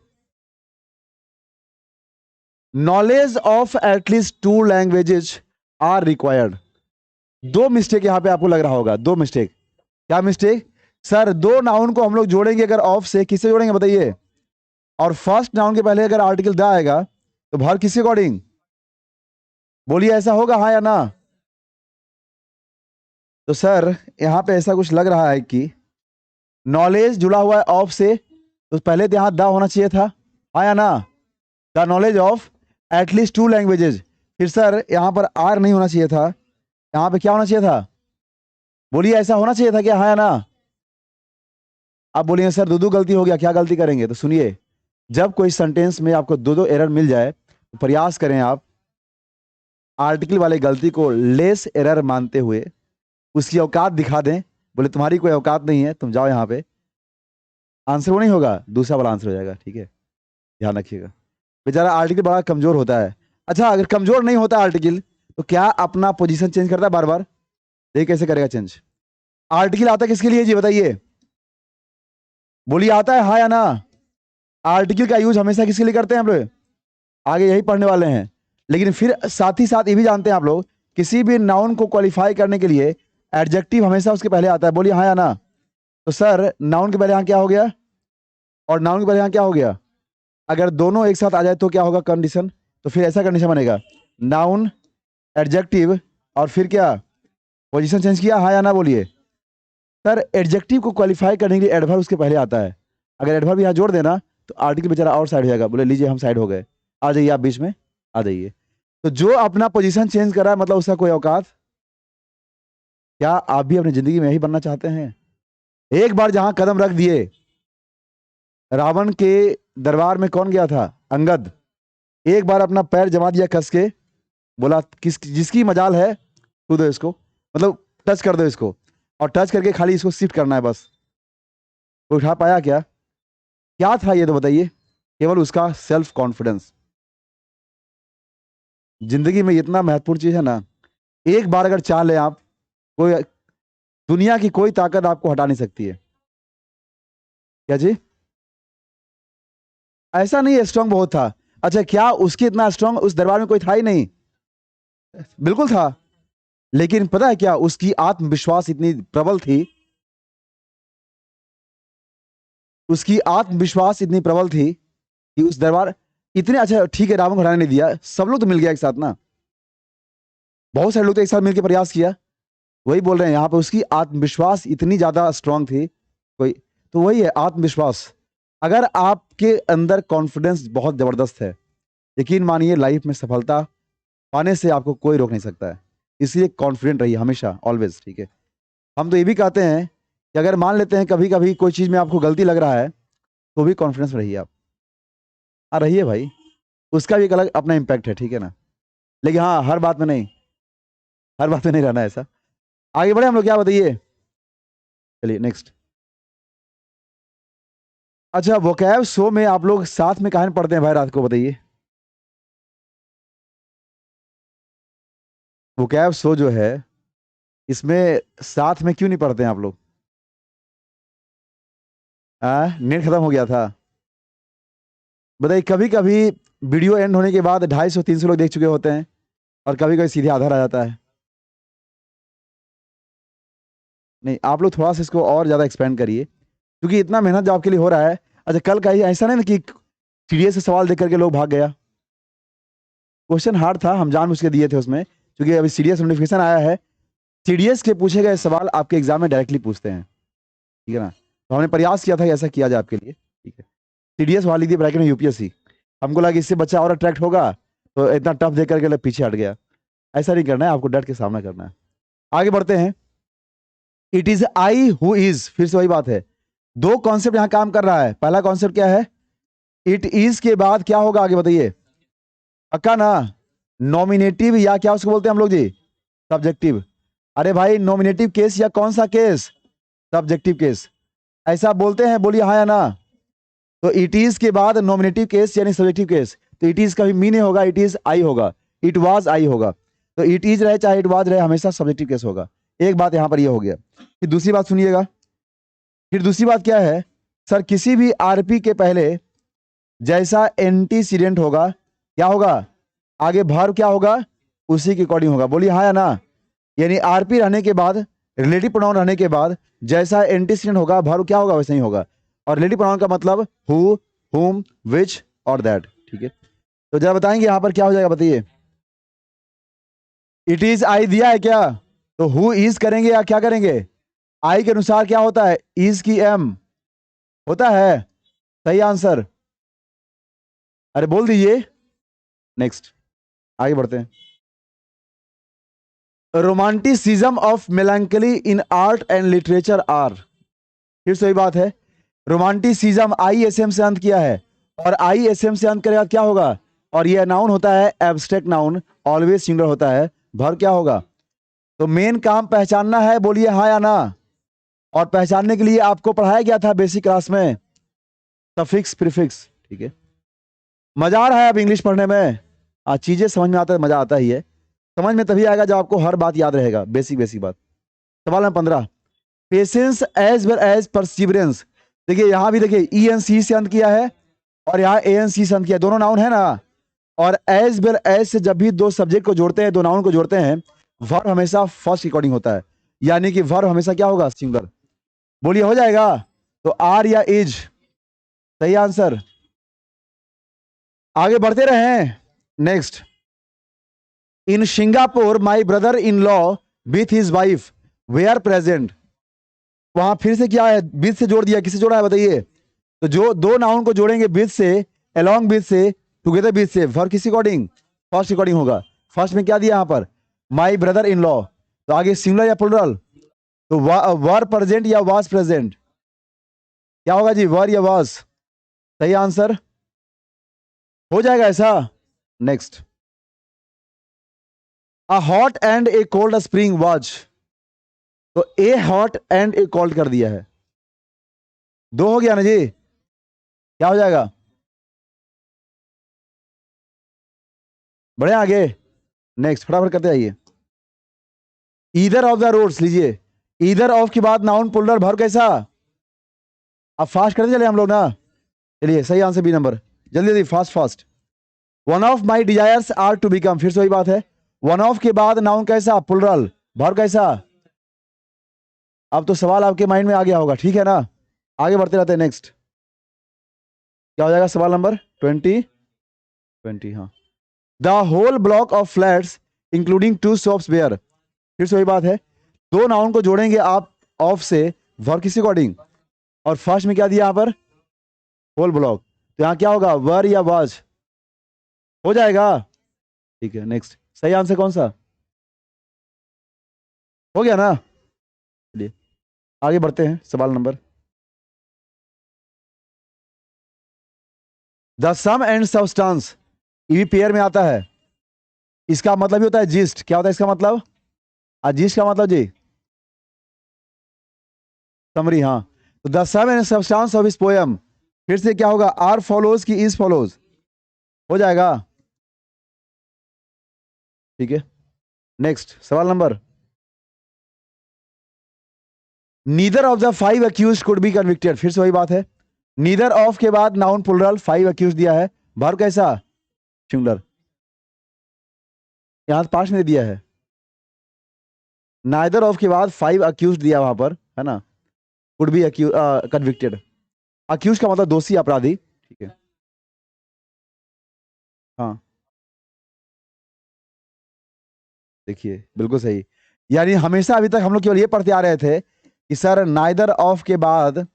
Knowledge of at least two languages are required. दो मिस्टेक यहां पे आपको लग रहा होगा, दो मिस्टेक। क्या मिस्टेक, सर दो नाउन को हम लोग जोड़ेंगे अगर ऑफ से, किससे जोड़ेंगे बताइए, और फर्स्ट नाउन के पहले अगर आर्टिकल द आएगा तो भर किसके अकॉर्डिंग, बोलिए ऐसा होगा हाँ या ना। तो सर यहां पे ऐसा कुछ लग रहा है कि नॉलेज जुड़ा हुआ है ऑफ से, तो पहले तो यहां द होना चाहिए था, हाँ या ना, the knowledge of at least to languages. फिर सर यहां पर आर नहीं होना चाहिए था, यहां पे क्या होना चाहिए था, बोलिए ऐसा होना चाहिए था क्या, हाँ या ना। आप बोलिए सर दो गलती हो गया, क्या गलती करेंगे, तो सुनिए, जब कोई सेंटेंस में आपको दो दो एरर मिल जाए तो प्रयास करें आप आर्टिकल वाले गलती को लेस एरर मानते हुए उसकी औकात दिखा दें। बोले तुम्हारी कोई औकात नहीं है, तुम जाओ यहाँ पे। आंसर वो नहीं होगा, दूसरा वाला आंसर हो जाएगा। ठीक है, ध्यान रखिएगा। बेचारा आर्टिकल बड़ा कमजोर होता है। अच्छा, अगर कमजोर नहीं होता आर्टिकल तो क्या अपना पोजीशन चेंज करता है बार बार? देखिए कैसे करेगा चेंज। आर्टिकल आता किसके लिए जी, बताइए, बोलिए, आता है हाँ या ना? आर्टिकल का यूज हमेशा किसके लिए करते हैं हम लोग? आगे यही पढ़ने वाले हैं। लेकिन फिर साथ ही साथ ये भी जानते हैं आप लोग, किसी भी नाउन को क्वालिफाई करने के लिए एडजेक्टिव हमेशा उसके पहले आता है। बोलिए हाँ या ना? तो सर नाउन के पहले यहाँ क्या हो गया और नाउन के पहले यहाँ क्या हो गया? अगर दोनों एक साथ आ जाए तो क्या होगा कंडीशन? तो फिर ऐसा कंडीशन बनेगा, नाउन एडजेक्टिव और फिर क्या, पोजीशन चेंज किया, हाँ या ना बोलिए। सर एडजेक्टिव को क्वालिफाई करने के लिए एडवर्ब उसके पहले आता है। अगर एडवर्ब यहाँ जोड़ देना तो आर्टिकल बेचारा और साइड हो जाएगा। बोले लीजिए हम साइड हो गए, आ जाइए आप बीच में, आ जाइए। तो जो अपना पोजीशन चेंज कर रहा है मतलब उसका कोई औकात। क्या आप भी अपनी जिंदगी में यही बनना चाहते हैं? एक बार जहां कदम रख दिए, रावण के दरबार में कौन गया था? अंगद। एक बार अपना पैर जमा दिया कस के, बोला किस जिसकी मजाल है छू दो इसको, मतलब टच कर दो इसको, और टच करके खाली इसको शिफ्ट करना है बस। तो उठा पाया क्या? क्या था ये तो बताइए? केवल उसका सेल्फ कॉन्फिडेंस। जिंदगी में इतना महत्वपूर्ण चीज है ना, एक बार अगर चाह ले आप, कोई दुनिया की कोई ताकत आपको हटा नहीं सकती है। क्या जी? ऐसा नहीं है स्ट्रांग बहुत था। अच्छा, क्या उसके इतना स्ट्रांग उस दरबार में कोई था ही नहीं? बिल्कुल था। लेकिन पता है क्या, उसकी आत्मविश्वास इतनी प्रबल थी, उसकी आत्मविश्वास इतनी प्रबल थी कि उस दरबार इतने, अच्छा ठीक है रावण को हटाने नहीं दिया, सब लोग तो मिल गया एक साथ ना, बहुत सारे लोग तो एक साथ मिलकर प्रयास किया। वही बोल रहे हैं यहाँ पे, उसकी आत्मविश्वास इतनी ज्यादा स्ट्रांग थी। कोई तो वही है आत्मविश्वास। अगर आपके अंदर कॉन्फिडेंस बहुत जबरदस्त है, यकीन मानिए लाइफ में सफलता पाने से आपको कोई रोक नहीं सकता है। इसलिए कॉन्फिडेंट रहिए हमेशा, ऑलवेज। ठीक है, हम तो ये भी कहते हैं कि अगर मान लेते हैं कभी कभी कोई चीज में आपको गलती लग रहा है तो भी कॉन्फिडेंस रहिए आप। हाँ रहिए भाई, उसका भी एक अलग अपना इम्पैक्ट है। ठीक है ना? लेकिन हाँ हर बात में नहीं, हर बात में नहीं रहना ऐसा। आगे बढ़े हम लोग, क्या बताइए? चलिए नेक्स्ट। अच्छा, वोकैब शो में आप लोग साथ में कहां पढ़ते हैं भाई रात को, बताइए? वोकैब शो जो है इसमें साथ में क्यों नहीं पढ़ते हैं आप लोग? नेट खत्म हो गया था? बताइए, कभी कभी वीडियो एंड होने के बाद 250-300 लोग देख चुके होते हैं और कभी कभी सीधे आधा रह जाता है। नहीं, आप लोग थोड़ा सा इसको और ज्यादा एक्सपेंड करिए, क्योंकि इतना मेहनत जो आपके लिए हो रहा है। अच्छा, कल का ही ऐसा नहीं ना कि सीडीएस से सवाल देख करके लोग भाग गया। क्वेश्चन हार्ड था, हम जानबूझ के दिए थे उसमें, क्योंकि अभी सीडीएस नोटिफिकेशन आया है। सीडीएस के पूछे गए सवाल आपके एग्जाम में डायरेक्टली पूछते हैं। ठीक है ना? तो हमने प्रयास किया था कि ऐसा किया जाए आपके लिए। ठीक है, सीडीएस वाली थी ब्रैकेट में यूपीएससी, हमको लगा इससे बच्चा और अट्रैक्ट होगा, तो इतना टफ देख करके लोग पीछे हट गया। ऐसा नहीं करना है, आपको डट के सामना करना है। आगे बढ़ते हैं। It is I who is, फिर से वही बात है, दो कॉन्सेप्ट यहां काम कर रहा है। पहला कॉन्सेप्ट क्या है? इट इज के बाद क्या होगा आगे बताइए? पक्का ना? नॉमिनेटिव या क्या उसको बोलते हैं हम लोग जी? सब्जेक्टिव। अरे भाई नॉमिनेटिव केस या कौन सा केस? Subjective case. ऐसा बोलते हैं, बोलिए हाँ या ना? तो इट इज के बाद नॉमिनेटिव केस यानी सब्जेक्टिव केस, तो इट इज कभी मी नहीं होगा, इट इज आई होगा, इट वाज आई होगा। तो इट इज रहे चाहे इट वाज रहे, हमेशा सब्जेक्टिव केस होगा। एक बात यहां पर यह हो गया। फिर दूसरी बात सुनिएगा। फिर दूसरी बात क्या है? सर किसी भी आरपी के पहले जैसा एंटीसीडेंट होगा, क्या होगा? आगे भार क्या होगा? उसी के अकॉर्डिंग होगा। बोलिए हाँ या ना? यानी आरपी रहने के बाद, रिलेटिव प्रोनाउन रहने के बाद जैसा एंटीसीडेंट होगा, भार क्या होगा वैसा ही होगा। और रिलेटिव प्रोनाउन का मतलब हु, हुम, विच और दैट। ठीक है, तो जरा बताएंगे यहां पर क्या हो जाएगा, बताइए? इट इज आई दिया है क्या? तो हु इज करेंगे या क्या करेंगे? आई के अनुसार क्या होता है? इज की एम होता है। सही आंसर, अरे बोल दीजिए। नेक्स्ट, आगे बढ़ते हैं। Romanticism of melancholy in art and literature are, फिर से वही बात है। रोमांटिसिज्म आई एस एम से अंत किया है, और आई एस एम से अंत करेगा क्या होगा? और ये नाउन होता है एब्स्ट्रैक्ट नाउन, ऑलवेज सिंगुलर होता है। वर्ब क्या होगा? तो मेन काम पहचानना है, बोलिए हाँ या ना। और पहचानने के लिए आपको पढ़ाया गया था बेसिक क्लास में सफिक्स प्रीफिक्स, ठीक है। मजा आ रहा है अब इंग्लिश पढ़ने में? चीजें समझ में आता है, मजा आता ही है। समझ में तभी आएगा जब आपको हर बात याद रहेगा, बेसिक बेसिक बात। सवाल नंबर 15, patience as well as perseverance. देखिए यहां भी देखिए ई एन सी से अंत किया है और यहाँ ए एन सी से अंत किया, दोनों नाउन है ना। और एज वेल एज से जब भी दो सब्जेक्ट को जोड़ते हैं, दो नाउन को जोड़ते हैं, वर्ब हमेशा फर्स्ट अकॉर्डिंग होता है, यानी कि वर्ब हमेशा क्या होगा? सिंगुलर। बोलिए हो जाएगा? तो आर या इज सही आंसर। आगे बढ़ते रहे। Next, in Singapore my brother in law with his wife वे आर प्रेजेंट। वहां फिर से क्या है? विथ से जोड़ दिया, किसे जोड़ा है बताइए? तो जो दो नाउन को जोड़ेंगे विथ से, अलोंग विथ से, टुगेदर विथ से, वर्ब किस अकॉर्डिंग? फर्स्ट अकॉर्डिंग होगा। फर्स्ट में क्या दिया यहां पर? माई ब्रदर इन लॉ। तो आगे सिंगुलर या प्लुरल? तो वर प्रेजेंट या वाज प्रेजेंट? क्या होगा जी? वर या वाज? सही आंसर हो जाएगा ऐसा। Next, a hot and a cold spring was. तो a hot and a cold कर दिया है, दो हो गया ना जी। क्या हो जाएगा? बढ़े आगे। नेक्स्ट, फटाफट करते आइए। ईदर ऑफ द रोड्स लीजिए, ईदर ऑफ के बाद नाउन पुलर भर कैसा? अब फास्ट करते चले हम लोग ना। चलिए सही आंसर बी नंबर, जल्दी जल्दी fast fast. One of my desires are to become, फिर से वही बात है। वन ऑफ के बाद नाउन कैसा? प्लुरल। भर कैसा? अब तो सवाल आपके माइंड में आ गया होगा, ठीक है ना। आगे बढ़ते रहते हैं। नेक्स्ट क्या हो जाएगा? सवाल नंबर 20। हाँ, the whole block of flats including two shops where. फिर से वही बात है, दो नाउन को जोड़ेंगे आप ऑफ से, वर्ब किसी अकॉर्डिंग। और फर्स्ट में क्या दिया यहां पर? Whole block. तो यहां क्या होगा? वर या वाज? हो जाएगा, ठीक है। नेक्स्ट, सही आंसर कौन सा? हो गया ना। चलिए आगे बढ़ते हैं। सवाल नंबर, द सम एंड सबस्टांस, ये भी पेयर में आता है। इसका मतलब ही होता है जिस्ट। क्या होता है इसका मतलब? जिस्ट का मतलब जी समरी। हाँ, तो the sum and substance of इस पोएम, फिर से क्या होगा? आर फॉलोज की इज फॉलोज? हो जाएगा, ठीक है। नेक्स्ट सवाल नंबर, neither of the five accused could be convicted. फिर से वही बात है, नीदर ऑफ के बाद नाउन प्लुरल, फाइव अक्यूज दिया है, वर्ब कैसा? सिंगुलर। यहां पांच ने दिया है, नाइदर ऑफ के बाद फाइव अक्यूज दिया वहां पर, है ना। कुड बी कन्विक्टेड, अक्यूज का मतलब दोषी, अपराधी, ठीक है। हाँ, देखिए बिल्कुल सही। यानी हमेशा अभी तक हम लोग केवल ये पढ़ते आ रहे थे कि सर नाइदर ऑफ के बाद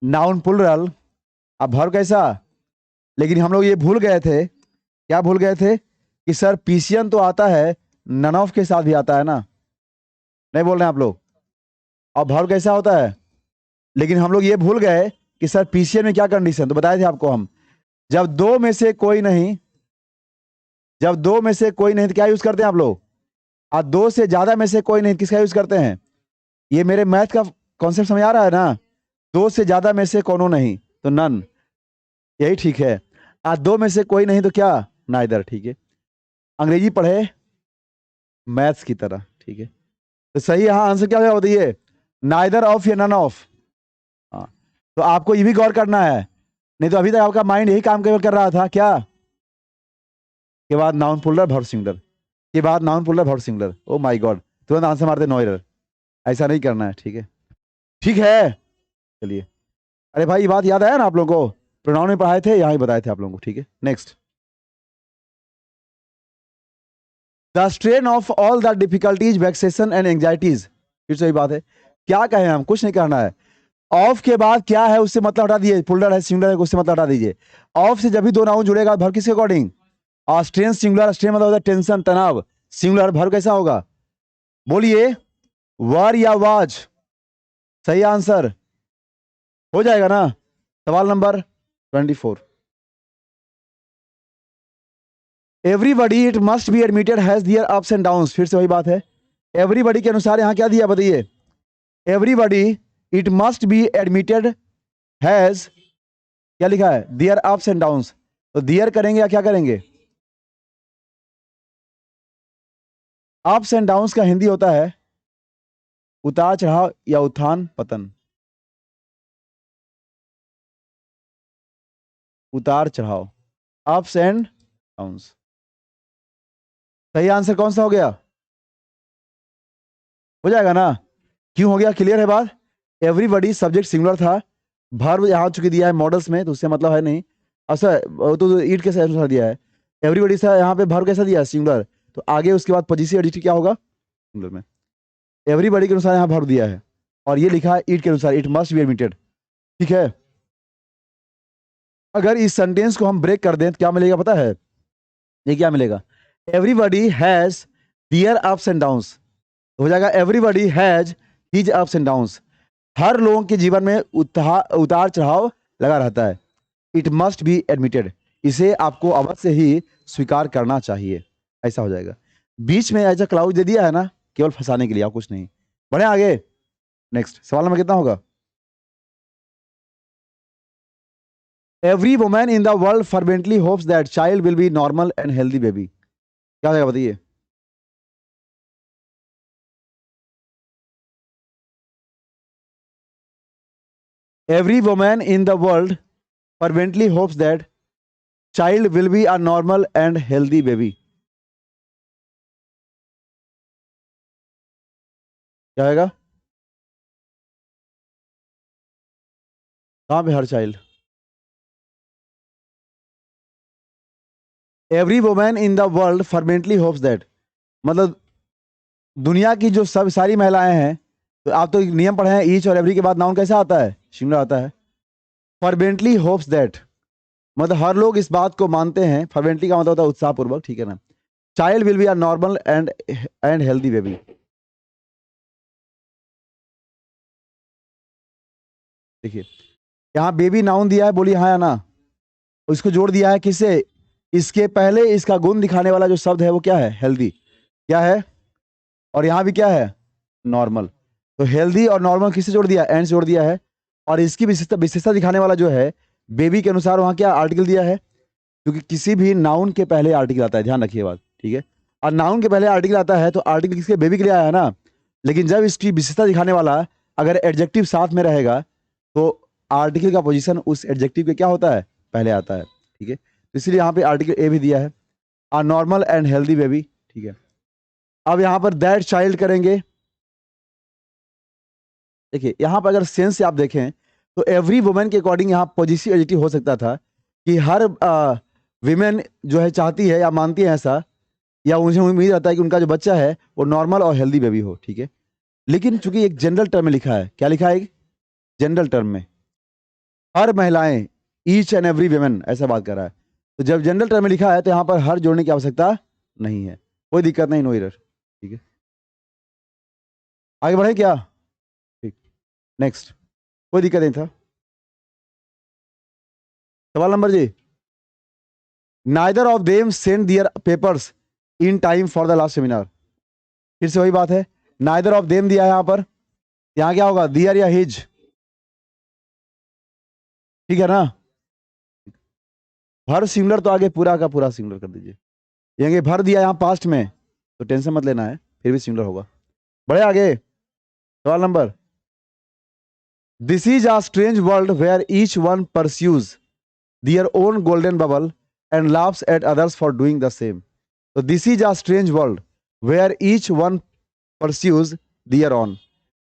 नाउन प्लुरल, अब वर्ब कैसा? लेकिन हम लोग ये भूल गए थे, क्या भूल गए थे? कि सर पीसीएन तो आता है, नन ऑफ के साथ भी आता है ना। नहीं बोल रहे हैं आप लोग? और वर्ब कैसा होता है? लेकिन हम लोग ये भूल गए कि सर पीसीएन में क्या कंडीशन, तो बताए थे आपको हम, जब दो में से कोई नहीं, जब दो में से कोई नहीं तो क्या यूज करते हैं आप लोग? और दो से ज्यादा में से कोई नहीं, किसका यूज करते हैं? ये मेरे मैथ का कॉन्सेप्ट समझ आ रहा है ना। दो से ज्यादा में से कोनो नहीं तो नन, यही ठीक है। दो में से कोई नहीं तो क्या? नाइदर, ठीक है। अंग्रेजी पढ़े मैथ्स की तरह, ठीक है। तो सही यहाँ आंसर क्या होगा बताइए? नाइदर ऑफ या नन ऑफ? हाँ, तो आपको ये भी गौर करना है, नहीं तो अभी तक आपका माइंड यही काम केवल कर रहा था क्या? के बाद नाउन पुलर वर्ब सिंगुलर, के बाद noun puller verb singular. Oh my God, तुरंत आंसर मारते नो एरर। ऐसा नहीं करना है, ठीक है। ठीक है, चलिए। अरे भाई ये बात याद आया ना आप लोगों को? प्रोनाउन में पढ़ाए थे, यहाँ ही बताए थे आप लोगों को, ठीक है। Next, the strain of all the difficulties vexation and anxieties. फिर से वही बात है, क्या कहें हम? कुछ नहीं करना है। ऑफ के बाद क्या है उससे मतलब हटा दीजिए, पुलर है सिंगुलर है उससे मतलब हटा दीजिए। ऑफ से जब भी दो नाउन जुड़ेगा भर किसके अकॉर्डिंग? और स्ट्रेन सिंगुलर, स्ट्रेन मतलब होता है टेंशन, तनाव, सिंगुलर भर कैसा होगा? बोलिए, वर या वाज? सही आंसर हो जाएगा ना। सवाल नंबर 24, everybody it must be admitted has their ups and downs. फिर से वही बात है, एवरीबडी के अनुसार यहां क्या दिया बताइए, everybody it must be admitted has, क्या लिखा है, दियर अप्स एंड डाउन्स। तो दियर करेंगे या क्या करेंगे, अप्स एंड डाउन्स का हिंदी होता है उतार चढ़ाव या उत्थान पतन, उतार चढ़ाव, अप्स एंड डाउन्स। सही आंसर कौन सा हो गया, हो जाएगा ना, क्यों हो गया, क्लियर है बात। एवरीबडी सब्जेक्ट सिंगुलर था, वर्ब यहां चुकी दिया है मॉडल्स में, तो उससे मतलब है नहीं। अच्छा तो ईट कैसे अनुसार दिया है, एवरीबडी से यहाँ पे वर्ब कैसा दिया है, सिंगुलर, तो आगे उसके बाद पॉजिटिव एडिटिव क्या होगा, सिंगुलर में। एवरीबडी के अनुसार यहाँ वर्ब दिया है और ये लिखा है ईट के अनुसार, इट मस्ट बी एडमिटेड, ठीक है। अगर इस सेंटेंस को हम ब्रेक कर दें तो क्या मिलेगा पता है, ये क्या मिलेगा, everybody has their ups and downs, हो जाएगा everybody has his ups and downs. हर लोगों के जीवन में उतार चढ़ाव लगा रहता है, इट मस्ट बी एडमिटेड, इसे आपको अवश्य ही स्वीकार करना चाहिए, ऐसा हो जाएगा। बीच में ऐसा क्लाउज दे दिया है ना केवल फंसाने के लिए, आप कुछ नहीं। बढ़े आगे, नेक्स्ट सवाल नंबर कितना होगा, every woman in the world fervently hopes that child will be normal and healthy baby, क्या हो जाएगा बताइए, every woman in the world fervently hopes that child will be a normal and healthy baby, क्या आएगा, कहां पे हर child, every woman in the world fervently hopes that, मतलब दुनिया की जो सब सारी महिलाएं हैं, तो आप तो नियम पढ़े हैं, ईच और एवरी के बाद नाउन कैसा आता है, सिंगुलर आता है। फर्वेंटली होप्स दैट मतलब हर लोग इस बात को मानते हैं, फर्वेंटली का मतलब होता है उत्साहपूर्वक, ठीक है ना। Child will be a normal and healthy baby, देखिए यहाँ बेबी नाउन दिया है, बोलिए हाँ या ना, उसको जोड़ दिया है किससे, इसके पहले इसका गुण दिखाने वाला जो शब्द है वो क्या है, हेल्दी, क्या है, और यहाँ भी क्या है, नॉर्मल। तो हेल्दी और नॉर्मल किससे जोड़ दिया, एंड से जोड़ दिया है। और इसकी विशेषता विशेषता दिखाने वाला जो है बेबी के अनुसार वहां क्या आर्टिकल दिया है, क्योंकि किसी भी नाउन के पहले आर्टिकल आता है, ध्यान रखिए बात, ठीक है। और नाउन के पहले आर्टिकल आता है तो आर्टिकल किसके, बेबी के लिए आया है ना। लेकिन जब इसकी विशेषता दिखाने वाला अगर एडजेक्टिव साथ में रहेगा तो आर्टिकल का पोजीशन उस एडजेक्टिव के क्या होता है, पहले आता है, ठीक है। तो इसलिए यहाँ पे आर्टिकल ए भी दिया है, आ नॉर्मल एंड हेल्दी बेबी, ठीक है। अब यहाँ पर दैट चाइल्ड करेंगे, देखिए यहाँ पर अगर सेंस से आप देखें तो एवरी वुमेन के अकॉर्डिंग यहाँ पॉजिटिव एडजेक्टिव हो सकता था कि हर विमेन जो है चाहती है या मानती है ऐसा, या उन्हें उम्मीद रहता है कि उनका जो बच्चा है वो नॉर्मल और हेल्दी बेबी हो, ठीक है। लेकिन चूंकि एक जनरल टर्म में लिखा है, क्या लिखा है, एक जनरल टर्म में हर महिलाएं, ईच एंड एवरी विमेन ऐसा बात कर रहा है, तो जब जनरल टर्म में लिखा है तो यहाँ पर हर जोड़ने की आवश्यकता नहीं है, कोई दिक्कत नहीं, नो एरर, ठीक है। आगे बढ़े क्या, ठीक, नेक्स्ट, कोई दिक्कत नहीं था। सवाल नंबर जी, neither of them send their papers in time for the last seminar, फिर से वही बात है, नाइदर ऑफ देम दिया है यहाँ पर, यहाँ क्या होगा, दियर या हिज, ठीक है ना। भर सिंगुलर तो आगे पूरा का पूरा सिंगुलर कर दीजिए, ये भर दिया यहाँ पास्ट में तो टेंशन मत लेना है, फिर भी सिंगुलर होगा। बढ़े आगे, सवाल number, this is a strange world where each one pursues their own golden bubble and laughs at others for doing the same. तो this is a strange world where each one pursues their on,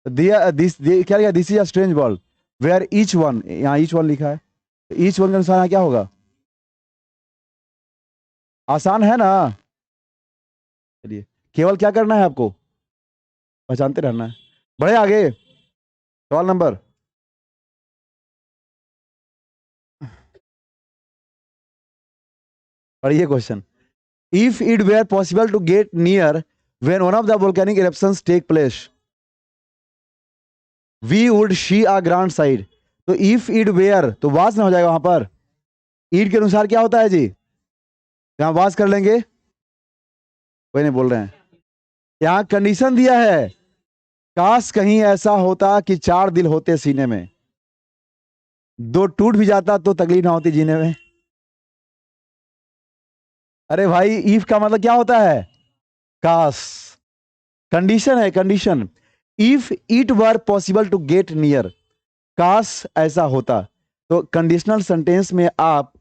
this क्या लिखा, this is a strange world where each one, यहाँ each one लिखा है, each one के अनुसार यहाँ क्या होगा, आसान है ना। चलिए केवल क्या करना है आपको, पहचानते रहना है। बढ़े आगे, सवाल नंबर, पढ़िए question, if it were possible to get near when one of the volcanic eruptions take place we would see a grand sight. तो इफ इट वेयर तो वास ना हो जाएगा वहां पर। ईट के अनुसार क्या होता है जी, यहां वास कर लेंगे, कोई नहीं बोल रहे हैं। यहां कंडीशन दिया है, काश कहीं ऐसा होता कि 4 दिल होते सीने में, 2 टूट भी जाता तो तकलीफ ना होती जीने में। अरे भाई इफ का मतलब क्या होता है, काश। कंडीशन है, condition. If it were possible to get near, काश ऐसा होता। तो कंडीशनल सेंटेंस में आप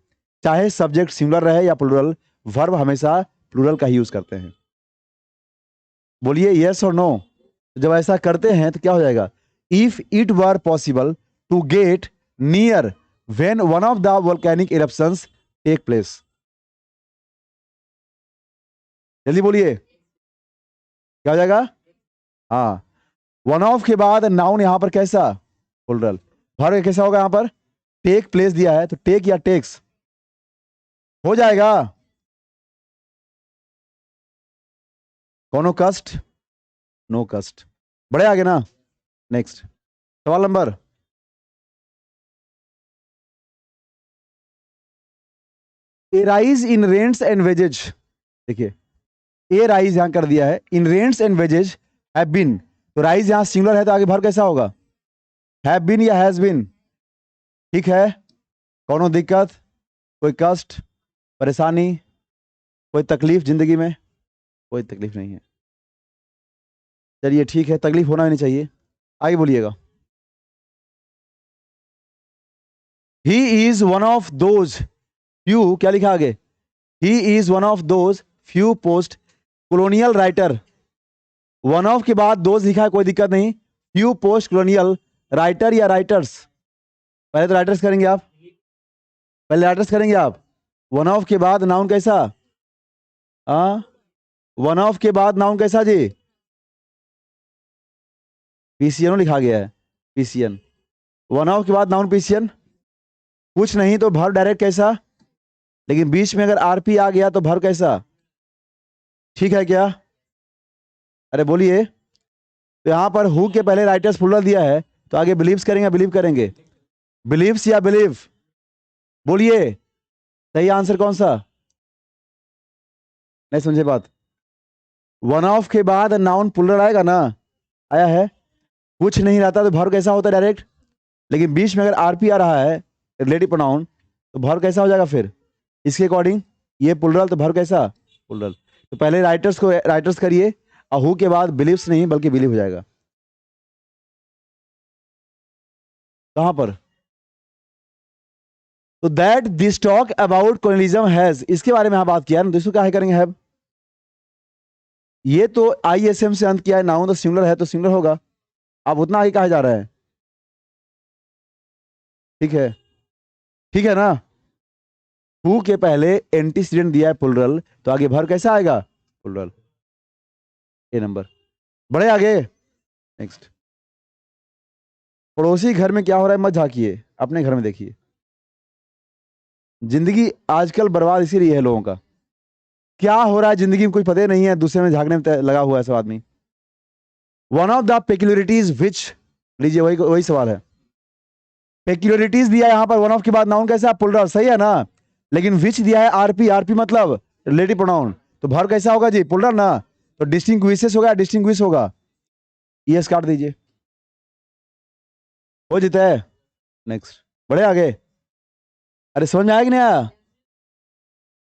चाहे सब्जेक्ट सिंगुलर रहे या प्लूरल, वर्ब हमेशा प्लूरल का ही यूज करते हैं। बोलिए यस और नो। जब ऐसा करते हैं तो क्या हो जाएगा, if it were possible to get near when one of the volcanic eruptions take place. जल्दी बोलिए क्या हो जाएगा। हाँ, वन ऑफ के बाद नाउन यहां पर कैसा, प्लूरल। वर्ब कैसा होगा, यहां पर टेक प्लेस दिया है तो टेक या टेक्स हो जाएगा। कोनो कष्ट, नो कष्ट। बड़े आगे ना। नेक्स्ट सवाल number, a rise in rents and wages. देखिए ए राइज यहां कर दिया है, in rents and wages have been, तो राइज यहां सिंगुलर है तो आगे भर कैसा होगा, हैव बीन या हैज बीन। ठीक है, कोनो दिक्कत, कोई कष्ट, परेशानी, कोई तकलीफ जिंदगी में, कोई तकलीफ नहीं है। चलिए ठीक है, तकलीफ होना ही नहीं चाहिए। आगे बोलिएगा। He is one of those few, क्या लिखा आगे, he is one of those few post colonial writer. One of के बाद दोज लिखा है, कोई दिक्कत नहीं। फ्यू पोस्ट कॉलोनियल राइटर या राइटर्स, पहले तो राइटर्स करेंगे आप, पहले राइटर्स करेंगे आप। वन ऑफ के बाद नाउन कैसा, वन ऑफ के बाद नाउन कैसा जी, पीसीएन लिखा गया है, पीसीएन। वन ऑफ के बाद नाउन पीसीएन, कुछ नहीं तो भर डायरेक्ट कैसा, लेकिन बीच में अगर आरपी आ गया तो भर कैसा। ठीक है क्या, अरे बोलिए। तो यहां पर हु के पहले राइटर्स प्लूरल दिया है तो आगे बिलीव्स करेंगे, बिलीव करेंगे, बिलीव्स या बिलीव। बोलिए सही आंसर कौन सा, नहीं समझे बात। वन ऑफ के बाद नाउन प्लूरल आएगा ना, आया है, कुछ नहीं रहता तो भर कैसा होता है डायरेक्ट, लेकिन बीच में अगर आरपी आ रहा है रिलेटिव प्रोनाउन तो भर कैसा हो जाएगा फिर इसके अकॉर्डिंग, ये प्लूरल तो भर कैसा प्लूरल। तो पहले राइटर्स को राइटर्स करिए, और हु के बाद बिलीव्स नहीं बल्कि बिलीव हो जाएगा। कहां पर, तो that this talk about colonialism has, इसके बारे में हम बात किया ना, दूसरों क्या है करेंगे हैव। ये तो आईएसएम से अंत किया है, नाउन तो सिंगुलर है तो सिंगुलर होगा। अब उतना आगे कहा जा रहा है, ठीक है, ठीक है ना। हु के पहले एंटीसीडेंट दिया है प्लूरल तो आगे भर कैसा आएगा प्लूरल। ए नंबर, बड़े आगे। नेक्स्ट, पड़ोसी घर में क्या हो रहा है मत झांकिए, अपने घर में देखिए। जिंदगी आजकल बर्बाद इसी रही है लोगों का, क्या हो रहा है जिंदगी में कुछ पता ही नहीं है, दूसरे में झांकने में लगा हुआ है सब आदमी। वन ऑफ द पेक्युलरिटीज विच, लीजिए वही वही सवाल है। पेक्युलरिटीज दिया है यहां पर, वन ऑफ के बाद नाउन कैसा प्लूरल, सही है ना, लेकिन विच दिया है आरपी, आरपी मतलब रिलेटिव प्रोनाउन, तो भर कैसा होगा जी प्लूरल ना, तो डिस्टिंग्विशेस होगा, डिस्टिंग्विश होगा। यस काट दीजिए, हो जीता है। नेक्स्ट, बड़े आगे। अरे समझ में आया कि नहीं आया,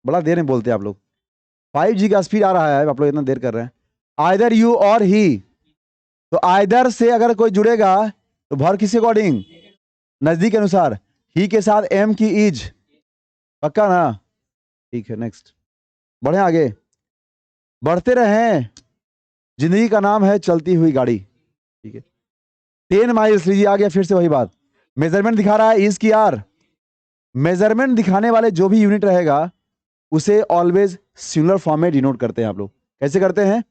बड़ा देर में बोलते हैं आप लोग, 5G का स्पीड आ रहा है, आप लोग इतना देर कर रहे हैं। आइदर यू और ही, तो आइदर से अगर कोई जुड़ेगा तो भर किसके अकॉर्डिंग, नजदीक के अनुसार। ही के साथ एम की इज, पक्का ना, ठीक है। नेक्स्ट, बढ़े आगे, बढ़ते रहें, जिंदगी का नाम है चलती हुई गाड़ी, ठीक है। 10 माइल्स, लीजिए आ गया फिर से वही बात। मेजरमेंट दिखा रहा है इज की आर, मेजरमेंट दिखाने वाले जो भी यूनिट रहेगा उसे ऑलवेज सिंगुलर फॉर्म में डिनोट करते हैं। आप लोग कैसे करते हैं,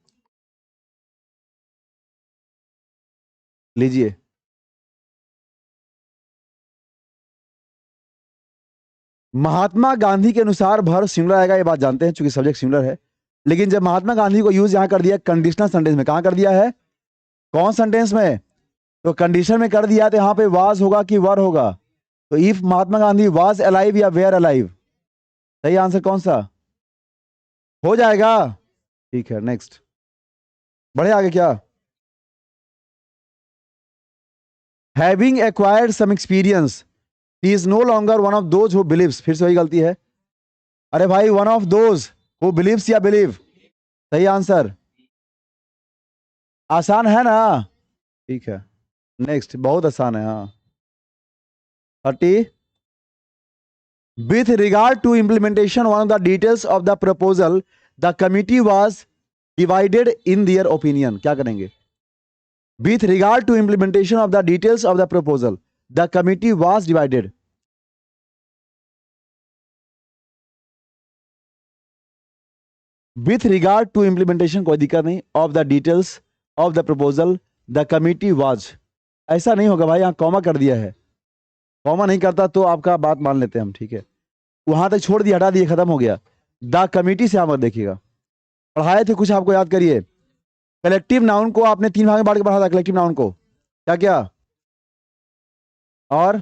लीजिए। महात्मा गांधी के अनुसार भर सिंगुलर आएगा, ये बात जानते हैं चूंकि सब्जेक्ट सिंगुलर है, लेकिन जब महात्मा गांधी को यूज यहां कर दिया कंडीशनल सेंटेंस में, कहां कर दिया है, कौन सेंटेंस में, तो कंडीशन में कर दिया तो यहाँ पे वाज होगा कि वर होगा। तो if Mahatma Gandhi was alive या वेयर अलाइव, सही आंसर कौन सा हो जाएगा? ठीक है, नेक्स्ट बढ़े आगे। क्या? Having acquired some experience he is no longer one of those who believes, फिर से वही गलती है। अरे भाई, one of those who believes या बिलीव, सही आंसर। आसान है ना? ठीक है, नेक्स्ट बहुत आसान है। हाँ 30, with regard to implementation one of the details of the proposal the committee was divided in their opinion, क्या करेंगे? with regard to implementation of the details of the proposal the committee was divided, with regard to implementation कोई दिक्कत नहीं, of the details of the proposal the committee was, ऐसा नहीं होगा भाई, यहाँ कॉमा कर दिया है। कॉमा नहीं करता तो आपका बात मान लेते हैं हम, ठीक है। वहां तक छोड़ दिया, हटा दिए, खत्म हो गया। द कमिटी से आप देखिएगा, पढ़ाए थे कुछ, आपको याद करिए। कलेक्टिव नाउन को आपने 3 भाग में बांट के पढ़ा था। कलेक्टिव नाउन को क्या क्या? और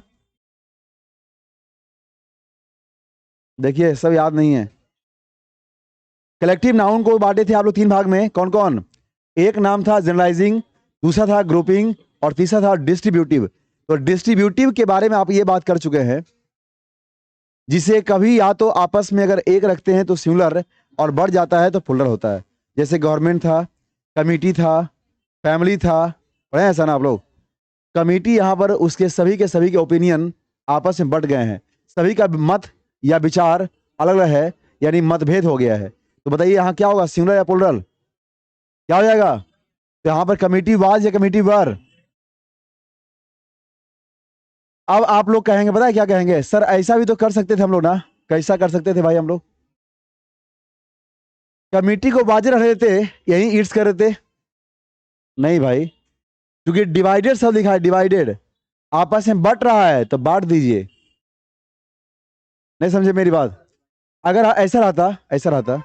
देखिए सब याद नहीं है। कलेक्टिव नाउन को बांटे थे आप लोग 3 भाग में, कौन कौन? एक नाम था जनरलाइजिंग, दूसरा था ग्रुपिंग, और तीसरा था डिस्ट्रीब्यूटिव। तो डिस्ट्रीब्यूटिव के बारे में आप ये बात कर चुके हैं, जिसे कभी या तो आपस में अगर एक रखते हैं तो सिंगुलर, और बढ़ जाता है तो प्लुरल होता है। जैसे गवर्नमेंट था, कमिटी था, फैमिली था, पढ़े ऐसा ना आप लोग? कमिटी यहाँ पर उसके सभी के ओपिनियन आपस में बट गए हैं, सभी का मत या विचार अलग अलग है, यानी मतभेद हो गया है। तो बताइए यहाँ क्या होगा, सिंगुलर या प्लुरल? क्या हो जाएगा? तो यहाँ पर कमिटी वाज या कमिटी वर? अब आप लोग कहेंगे, पता है क्या कहेंगे? सर ऐसा भी तो कर सकते थे हम लोग ना। कैसा कर सकते थे भाई हम लोग? कमिटी को बाजे रख देते, यही ईट्स कर देते। नहीं भाई, क्योंकि डिवाइडेड सब लिखा है, डिवाइडेड, आपस में बट रहा है तो बांट दीजिए। नहीं समझे मेरी बात? अगर ऐसा रहता, ऐसा रहता,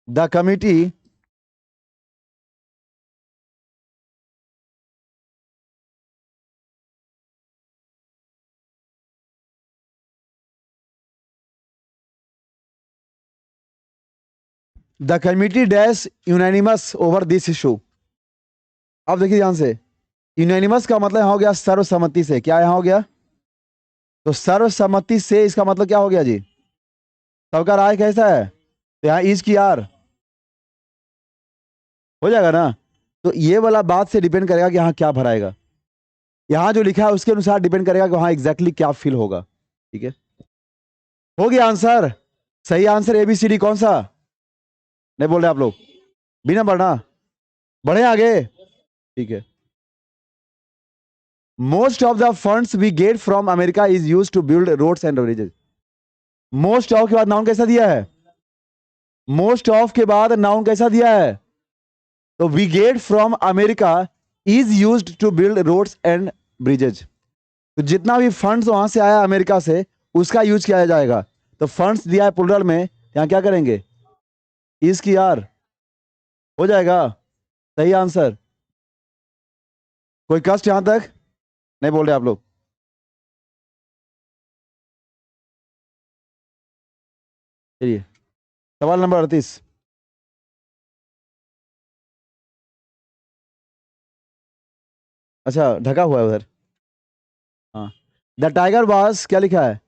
the committee the committee dash unanimous over this issue. अब देखिए ध्यान से, यूनानिमस का मतलब यहां हो गया सर्वसम्मति से। क्या यहां हो गया? तो सर्वसम्मति से इसका मतलब क्या हो गया जी? सबका राय कैसा है? तो यहाँ ईज की आर हो जाएगा ना। तो ये वाला बात से डिपेंड करेगा कि यहाँ क्या भराएगा। यहाँ जो लिखा है उसके अनुसार डिपेंड करेगा कि वहाँ एग्जैक्टली क्या फील होगा। ठीक है, हो गया आंसर। सही आंसर ABCD कौन सा? नहीं बोल रहे आप लोग? बिना बढ़ना, बढ़े आगे। ठीक है, most of the funds we get from America is use to build roads and bridges. Most of के बाद नाउन कैसा दिया है? मोस्ट ऑफ के बाद नाउन कैसा दिया है? तो we get from America is used to build roads and bridges. तो जितना भी फंड्स वहां से आया अमेरिका से, उसका यूज किया जाएगा। तो फंड्स दिया है प्लुरल में, यहां क्या करेंगे? इज की आर हो जाएगा। सही आंसर। कोई कष्ट यहां तक? नहीं बोल रहे आप लोग? चलिए सवाल नंबर 38। अच्छा ढका हुआ है उधर। हाँ, द टाइगर वाज, क्या लिखा है?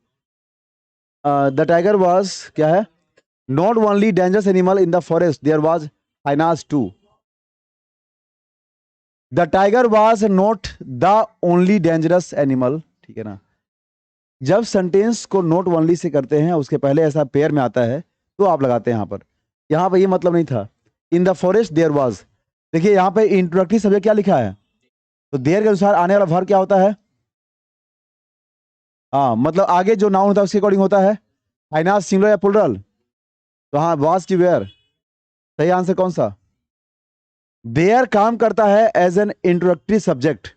द टाइगर वाज क्या है? Not only dangerous animal in the forest, there was hyenas too. The tiger was not the only dangerous animal, ठीक है ना। जब सेंटेंस को नॉट ओनली से करते हैं, उसके पहले ऐसा पेयर में आता है तो आप लगाते हैं यहाँ पर ये मतलब नहीं था। In the forest there was, देखिए यहाँ पे इंट्रोडक्टरी सब्जेक्ट क्या लिखा है? तो देयर के अनुसार आने वाला वर्ब क्या होता है? हाँ, मतलब आगे जो नाउन होता है उसके अकॉर्डिंग होता है। हाइनास सिंगुलर या प्लुरल? तो हाँ, वाज की वेयर। सही आंसर कौन सा? देयर काम करता है एज एन इंट्रोडक्टरी सब्जेक्ट,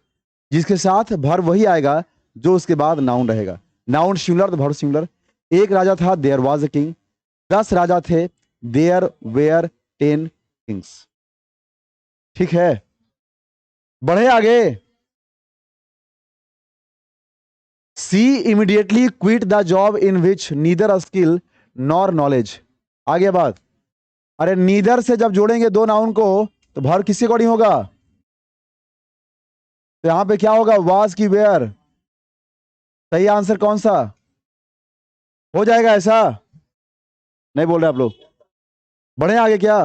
जिसके साथ वर्ब वही आएगा जो उसके बाद नाउन रहेगा। नाउन सिंगुलर तो वर्ब सिंगुलर। एक राजा था, देयर वाज अ किंग। 10 राजा थे, देयर वेयर 10 थिंग्स। ठीक है, बढ़े आगे। C immediately quit the job in which neither a skill nor knowledge. आगे बात, अरे नीदर से जब जोड़ेंगे दो नाउन को तो भर किसके अकॉर्डिंग होगा? तो यहां पे क्या होगा? वाज की वेयर। सही आंसर कौन सा हो जाएगा? ऐसा नहीं बोल रहे आप लोग। बढ़े आगे क्या?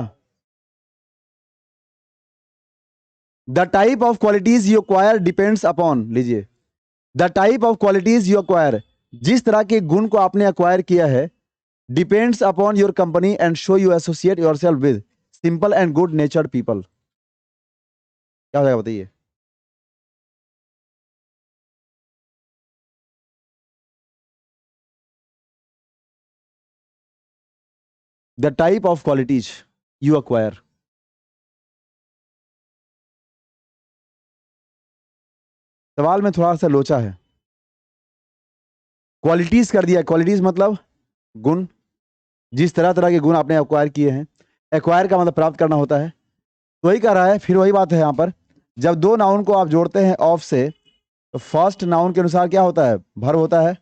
The type of qualities you acquire depends upon, लीजिए, the type of qualities you acquire, जिस तरह के गुण को आपने अक्वायर किया है, depends upon your company and show you associate yourself with simple and good natured people. क्या हो जाएगा बताइए? The type of qualities you acquire. सवाल में थोड़ा सा लोचा है, क्वालिटीज कर दिया। क्वालिटीज मतलब गुण, जिस तरह तरह के गुण आपने एक्वायर किए हैं। एक्वायर का मतलब प्राप्त करना होता है। तो वही कह रहा है, फिर वही बात है यहाँ पर, जब दो नाउन को आप जोड़ते हैं ऑफ से, तो फर्स्ट नाउन के अनुसार क्या होता है? भर होता है।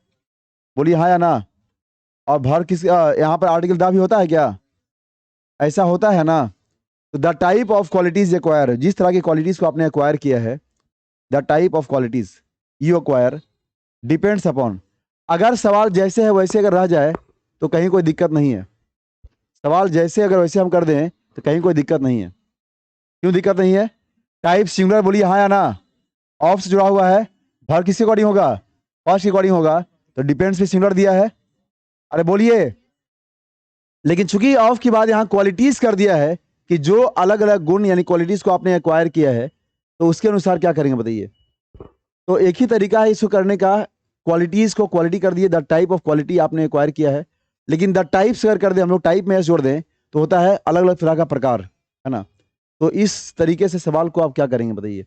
बोलिए हाँ या ना। और भर किस यहाँ पर आर्टिकल दा भी होता है क्या? ऐसा होता है ना। तो the type of qualities acquire, जिस तरह की क्वालिटीज को आपने एक्वायर किया है, the type of qualities you acquire depends upon. अगर सवाल जैसे है वैसे अगर रह जाए तो कहीं कोई दिक्कत नहीं है। सवाल जैसे अगर वैसे हम कर दें तो कहीं कोई दिक्कत नहीं है। क्यों दिक्कत नहीं है? टाइप सिंगुलर, बोलिए हाँ या ना। ऑफ से जुड़ा हुआ है, भर किसके अकॉर्डिंग होगा? फर्स्ट के अकॉर्डिंग होगा। तो डिपेंड्स पे सिंगुलर दिया है। अरे बोलिए। लेकिन चूंकि ऑफ की बात यहाँ क्वालिटीज कर दिया है कि जो अलग अलग गुण यानी क्वालिटीज को आपने एक्वायर किया है, तो उसके अनुसार क्या करेंगे बताइए? तो एक ही तरीका है इसको करने का। क्वालिटीज को क्वालिटी कर दिए, द टाइप ऑफ क्वालिटी आपने एक्वायर किया है। लेकिन द टाइप्स अगर कर दे हम लोग, टाइप में एस जोड़ दें, तो होता है अलग अलग तरह का प्रकार, है ना। तो इस तरीके से सवाल को आप क्या करेंगे बताइए?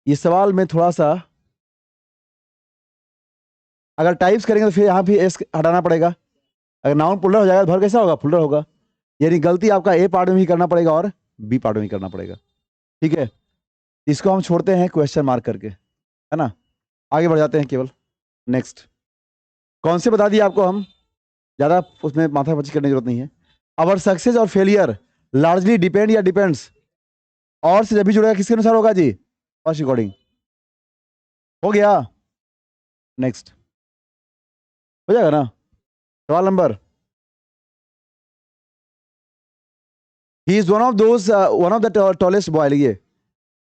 ये सवाल में थोड़ा सा, अगर टाइप्स करेंगे तो फिर यहाँ भी एस हटाना पड़ेगा। अगर नाउन पुलर हो जाएगा तो भर कैसा होगा? फुलर होगा। यानी गलती आपका ए पार्ट में भी करना पड़ेगा और बी पार्ट में भी करना पड़ेगा। ठीक है, इसको हम छोड़ते हैं क्वेश्चन मार्क करके, है ना। आगे बढ़ जाते हैं केवल। नेक्स्ट कौन से बता दिए आपको हम, ज़्यादा उसमें माथा पच्ची करने की जरूरत नहीं है। अवर सक्सेस और फेलियर लार्जली डिपेंड या डिपेंड्स, और से जब भी जुड़ेगा किसके अनुसार होगा जी? First according. हो गया। नेक्स्ट हो जाएगा ना। सवाल number, he is one of the tallest boy. लिखिए,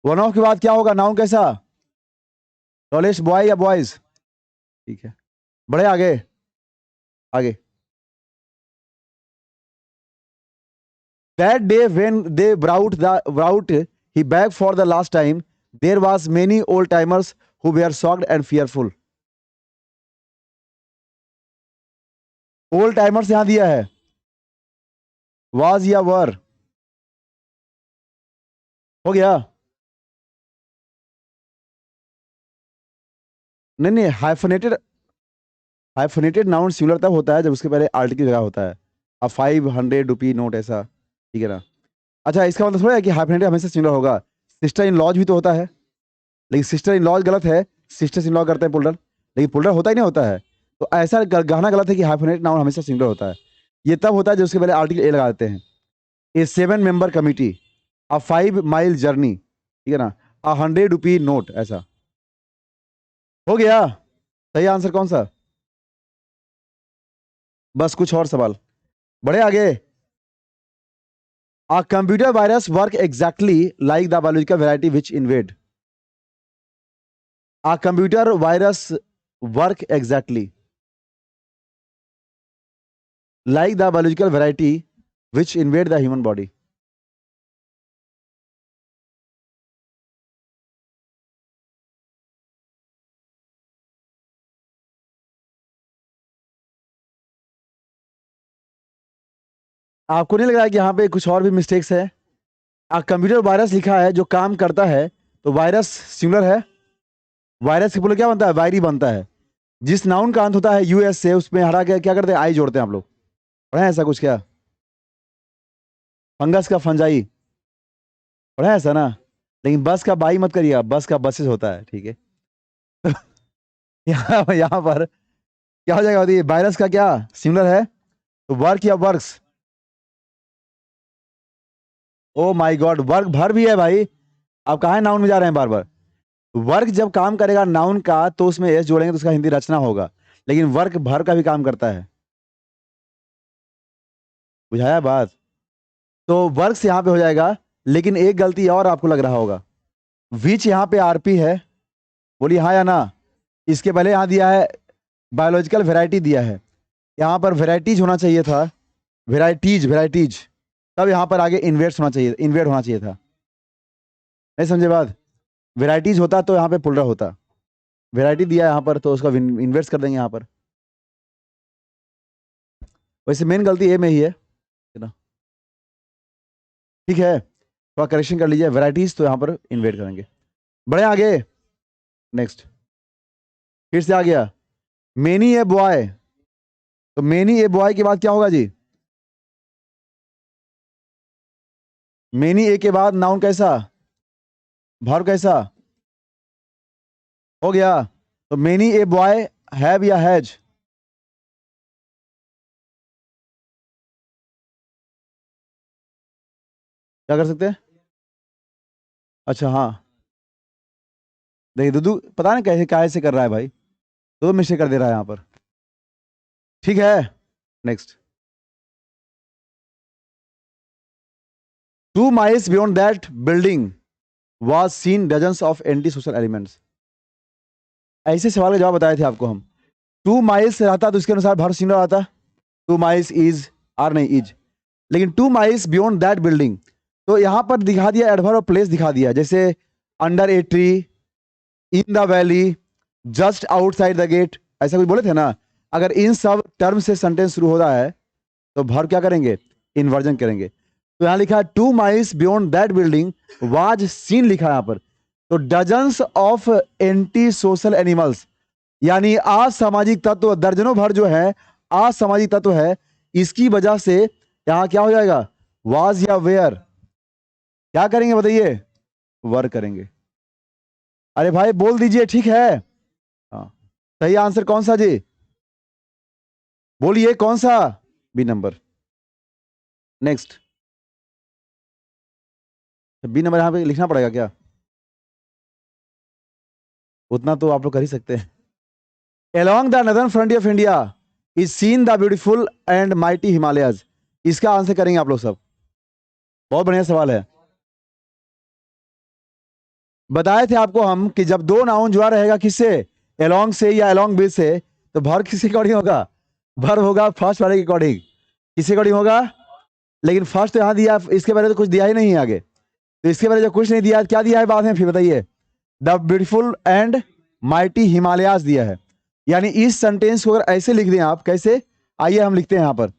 वन ऑफ के बाद क्या होगा? नाउन कैसा? टॉलेस्ट बॉय या बॉयज? ठीक है, बढ़े आगे। आगे, that day when they brought he back for the last time, there was many old timers who were shocked and fearful. Old timers यहां दिया है, वाज या वर? हो गया। नहीं नहीं, हाइफनेटेड नाउन सिंगुलर तब होता है जब उसके पहले आर्टिकल जगह होता है। अब 500 रुपी नोट ऐसा, ठीक है ना। अच्छा, इसका मतलब थोड़ा है कि हाइफनेटेड हमेशा सिंगुलर होगा। सिस्टर इन लॉज भी तो होता है, लेकिन सिस्टर इन लॉज गलत है। सिस्टर इन लॉ करते हैं पुलर, लेकिन पुलर होता ही नहीं होता है। तो ऐसा कहना गलत है कि हाइफनेटेड नाउन हमेशा सिंगुलर होता है। ये तब होता है जब उसके पहले आर्टिकल ए लगा देते हैं। ए 7 मेंबर कमिटी, अ 5 माइल जर्नी, ठीक है ना, 100 रुपी नोट, ऐसा। हो गया। सही आंसर कौन सा? बस कुछ और सवाल, बढ़े आगे। A computer virus work exactly like the biological variety which invade. A computer virus work exactly like the biological variety which invade the human body. आपको नहीं लग रहा है कि यहाँ पे कुछ और भी मिस्टेक्स है? कंप्यूटर वायरस लिखा है जो काम करता है, तो वायरस सिंगुलर है। वायरस के बोले क्या बनता है? वायरी बनता है। जिस नाउन का अंत होता है यूएस से, उसमें हटा के क्या करते हैं? आई जोड़ते हैं आप लोग, पढ़ा है ऐसा कुछ क्या? फंगस का फंजाई पढ़ा है ऐसा ना, लेकिन बस का बाई मत करिएगा, बस का बसेस होता है, ठीक है। यहाँ पर क्या हो जाएगा बताइए, वायरस का क्या सिमिलर है, तो वर्क या works. Oh my God, work भर भी है भाई, आप कहाँ नाउन में जा रहे हैं बार बार। वर्क जब काम करेगा नाउन का तो उसमें एस जोड़ेंगे तो उसका हिंदी रचना होगा, लेकिन वर्क भर का भी काम करता है, बुझाया बात। तो वर्क्स यहाँ पे हो जाएगा, लेकिन एक गलती और आपको लग रहा होगा, विच यहाँ पे आरपी है, बोलिए हाँ या ना। इसके पहले यहाँ दिया है बायोलॉजिकल वेराइटी दिया है, यहाँ पर वेराइटीज होना चाहिए था, वेराइटीज वेराइटीज, तब यहाँ पर आगे इन्वेट्स होना चाहिए, इन्वेट होना चाहिए था, नहीं समझे बात। वेराइटीज होता तो यहाँ पे पुलरा होता, वेराइटी दिया है यहाँ पर तो उसका इन्वेट्स कर देंगे यहाँ पर। वैसे मेन गलती ए में ही है ना, ठीक है, थोड़ा करेक्शन कर लीजिए, वेराइटीज तो यहाँ पर इन्वेट करेंगे। बढ़े आगे, नेक्स्ट, फिर से आ गया मेनी ए बॉय, तो मेनी ए बॉय के बाद क्या होगा जी, मेनी ए के बाद नाउन कैसा, वर्ब कैसा हो गया, तो मेनी ए बॉय हैव या हैज, क्या कर सकते हैं, अच्छा हाँ, देखिए दुदू पता नहीं कैसे कैसे कर रहा है भाई, दो मिस्टेक कर दे रहा है यहाँ पर, ठीक है। Next, 2 miles beyond that building was seen dozens of anti-social elements। ऐसे सवाल का जवाब बताए थे आपको हम, 2 miles से रहता तो उसके अनुसार भर सिंगल आता, 2 miles इज आर नहीं इज, लेकिन 2 miles बियॉन्ड दैट बिल्डिंग, तो यहां पर दिखा दिया एडवर्ब ऑफ प्लेस दिखा दिया, जैसे under a tree, in the valley, just outside the gate, ऐसा कुछ बोले थे ना। अगर इन सब टर्म से सेंटेंस शुरू हो रहा है तो भर क्या करेंगे, इन्वर्जन करेंगे। तो यहां लिखा है 2 miles beyond that building was scene, लिखा है यहां पर, तो dozens of anti social animals, यानी असामाजिक तत्व दर्जनों भर जो है असामाजिक तत्व है, इसकी वजह से यहां क्या हो जाएगा, वाज या वेयर, क्या करेंगे बताइए, वर करेंगे। अरे भाई बोल दीजिए, ठीक है। हाँ, सही आंसर कौन सा जी, बोलिए कौन सा, B number. Next, B number यहां पे लिखना पड़ेगा क्या, उतना तो आप लोग कर ही सकते हैं। Along the northern frontier of India is seen the beautiful and mighty Himalayas, इसका आंसर करेंगे आप लोग सब, बहुत बढ़िया सवाल है। बताए थे आपको हम कि जब दो नाउन जुड़ा रहेगा किससे, along से या along with से, तो भर किसके अकॉर्डिंग होगा, भर होगा फर्स्ट वाले के अकॉर्डिंग, किसके अकॉर्डिंग होगा, लेकिन फर्स्ट तो यहां दिया, इसके बारे में तो कुछ दिया ही नहीं है आगे, तो इसके बारे में जो कुछ नहीं दिया, क्या दिया है बाद में फिर बताइए, the beautiful and mighty Himalayas दिया है। यानी इस सेंटेंस को अगर ऐसे लिख दें आप, कैसे, आइए हम लिखते हैं यहां पर,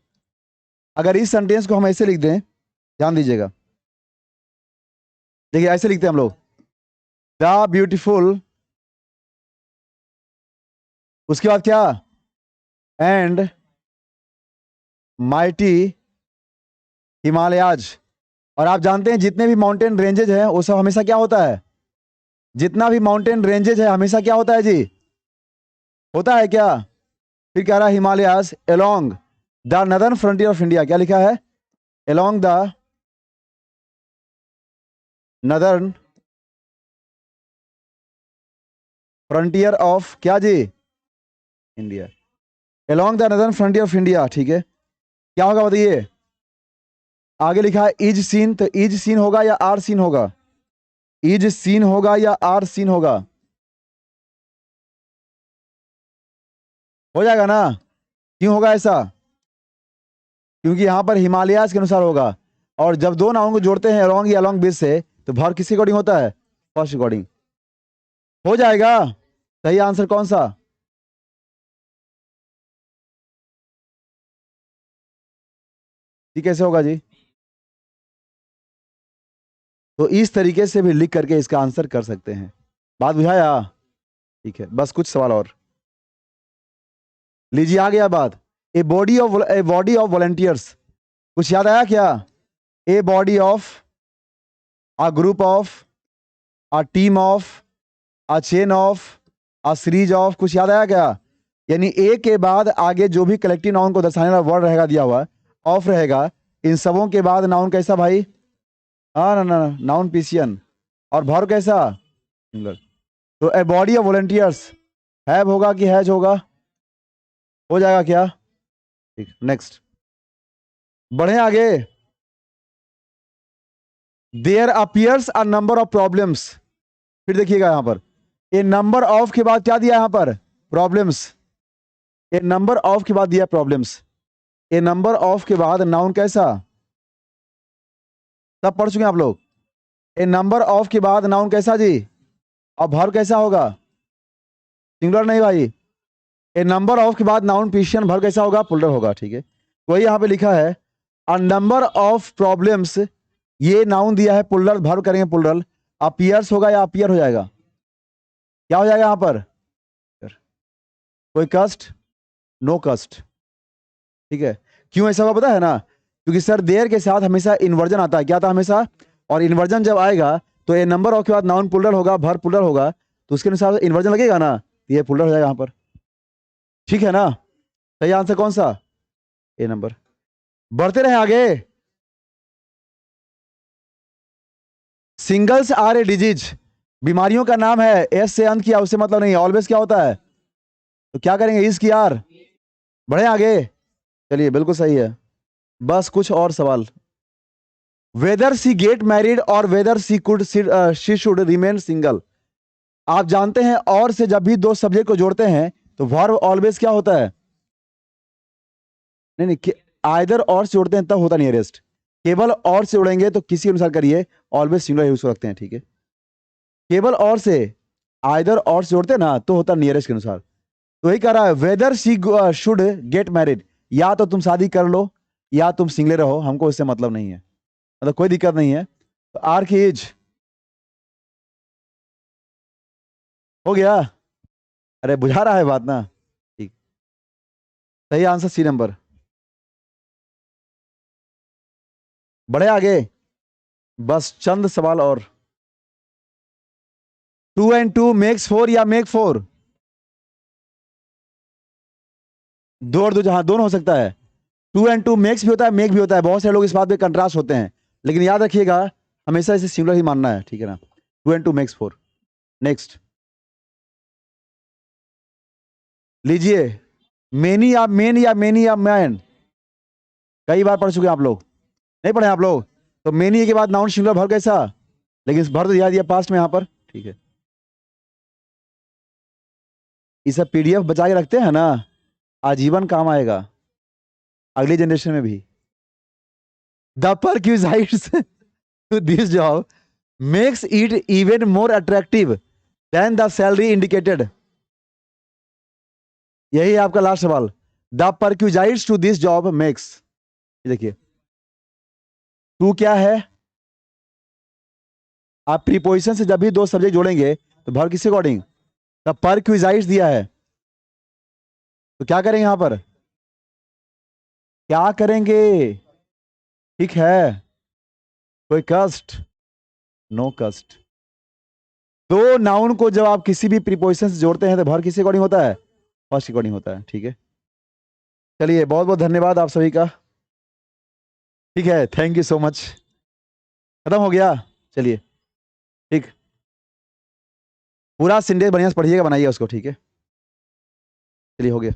अगर इस सेंटेंस को हम ऐसे लिख दें, ध्यान दीजिएगा, देखिए ऐसे लिखते हैं हम लोग, द ब्यूटीफुल, उसके बाद क्या, एंड माइटी हिमालयाज, और आप जानते हैं जितने भी माउंटेन रेंजेज हैं वो सब हमेशा क्या होता है, जितना भी माउंटेन रेंजेज है हमेशा क्या होता है जी, होता है क्या, फिर कह रहा है Himalayas along the northern frontier of India, क्या लिखा है, along the northern frontier of क्या जी, India, along the northern frontier of India, ठीक है। क्या होगा बताइए, आगे लिखा है इज सीन, तो इज सीन होगा या आर सीन होगा, इज सीन होगा या आर सीन होगा, हो जाएगा ना, क्यों होगा ऐसा, क्योंकि यहां पर हिमालयाज के अनुसार होगा, और जब दो नाउन को जोड़ते हैं अलोंग या अलोंग विद से, तो भर किसके अकॉर्डिंग होता है, फर्स्ट अकॉर्डिंग, हो जाएगा। सही आंसर कौन सा, ठीक कैसे होगा जी, तो इस तरीके से भी लिख करके इसका आंसर कर सकते हैं, बात बुझाया, ठीक है, बस कुछ सवाल और लीजिए, आ गया बात, ए बॉडी ऑफ वॉलंटियर्स, कुछ याद आया क्या, a body of, a group of, a team of, a chain of, a series of. कुछ याद आया क्या? यानी ए के बाद आगे जो भी कलेक्टिव नाउन को दर्शाने वाला वर्ड रहेगा दिया हुआ, ऑफ रहेगा। इन सबों के बाद नाउन कैसा भाई? हाँ ना ना, नाउन पीसियन। और वर्ब कैसा? सिंगुलर। तो a body of volunteers, have होगा कि हैज होगा? हो जाएगा क्या? ठीक, नेक्स्ट बढ़े आगे। There appears a number of problems. फिर देखिएगा यहां पर, ए नंबर ऑफ के बाद क्या दिया यहां पर? प्रॉब्लम्स। ए नंबर ऑफ के बाद दिया प्रॉब्लम्स। ए नंबर ऑफ के बाद नाउन कैसा? सब पढ़ चुके हैं आप लोग? ए नंबर ऑफ के बाद नाउन कैसा जी? और वर्ब कैसा होगा? सिंगुलर नहीं भाई। ए नंबर ऑफ के बाद नाउन पीशियन, वर्ब कैसा होगा? प्लुरल होगा। ठीक है, वही यहां पे लिखा है अ नंबर ऑफ प्रॉब्लम्स। ये नाउन दिया है प्लुरल, वर्ब करेंगे प्लुरल। अपीयर्स होगा या अपीयर हो जाएगा? क्या हो जाएगा यहां पर? कोई कष्ट? नो कष्ट। ठीक है, क्यों ऐसा हुआ पता है ना? क्योंकि सर देयर के साथ हमेशा इन्वर्जन आता है। क्या था हमेशा? और इन्वर्जन जब आएगा तो ए नंबर ऑफ के बाद नाउन प्लुरल होगा, वर्ब प्लुरल होगा, तो उसके अनुसार इन्वर्जन लगेगा ना, ये प्लुरल हो जाएगा यहां पर। ठीक है ना? सही आंसर कौन सा? ए नंबर। बढ़ते रहे आगे। सिंगल्स आर ए डिजीज, बीमारियों का नाम है। एस से अंत किया उससे मतलब नहीं है। ऑलवेज क्या होता है? तो क्या करेंगे? इस की आर। बढ़े आगे। चलिए बिल्कुल सही है। बस कुछ और सवाल। वेदर सी गेट मैरिड और weather C could she should remain single. आप जानते हैं और से जब भी दो सब्जेक्ट को जोड़ते हैं तो वर्ब ऑलवेज क्या होता है? नहीं नहीं, आइदर और से जोड़ते हैं तब होता नहीं है रेस्ट। केवल और से जोड़ेंगे तो किसी अनुसार करिए, ऑलवेज सिंगुलर यूज रखते हैं। ठीक है, केवल और से, आइदर और से जोड़ते हैं ना तो होता नियरेस्ट के अनुसार। तो वही कह रहा है whether she should get married, या तो तुम शादी कर लो या तुम सिंगले रहो, हमको इससे मतलब नहीं है, मतलब कोई दिक्कत नहीं है। तो आर की एज हो गया। अरे बुझा रहा है बात ना? ठीक, सही आंसर सी नंबर। बढ़े आगे, बस चंद सवाल और। 2 and 2 makes 4 या मेक 4? दो और दो, जहां दोनों हो सकता है। 2 and 2 मेक्स भी होता है, मेक भी होता है। बहुत से लोग इस बात पे कंट्रास्ट होते हैं, लेकिन याद रखिएगा हमेशा इसे सिंगुलर ही मानना है। ठीक है ना? 2 and 2 makes 4। नेक्स्ट लीजिए, मेनी या मेन या मेनी या मैन, कई बार पढ़ चुके हैं आप लोग, नहीं पढ़े आप लोग? तो मेनी के बाद नाउन सिंगुलर भर कैसा? लेकिन इस भर तो दिया पास्ट में यहां पर। ठीक है, इसे पीडीएफ बचा के रखते हैं ना, आजीवन काम आएगा अगली जनरेशन में भी। The perquisites to this job makes it even more attractive than the salary indicated. यही है आपका लास्ट सवाल। The perquisites to this job makes, देखिए टू क्या है? आप प्रीपोजिशन से जब भी दो सब्जेक्ट जोड़ेंगे तो भर किसके अकॉर्डिंग? द परक्यूजाइट्स दिया है, तो क्या करेंगे यहां पर? क्या करेंगे? ठीक है, कोई कष्ट? नो कष्ट। दो नाउन को जब आप किसी भी प्रीपोजिशन से जोड़ते हैं तो भर किसके अकॉर्डिंग होता है? फर्स्ट अकॉर्डिंग होता है। ठीक है, चलिए बहुत बहुत धन्यवाद आप सभी का। ठीक है, थैंक यू सो मच। खत्म हो गया? चलिए ठीक, पूरा सिंटेंस बढ़िया से पढ़िएगा, बनाइए उसको। ठीक है, चलिए हो गया।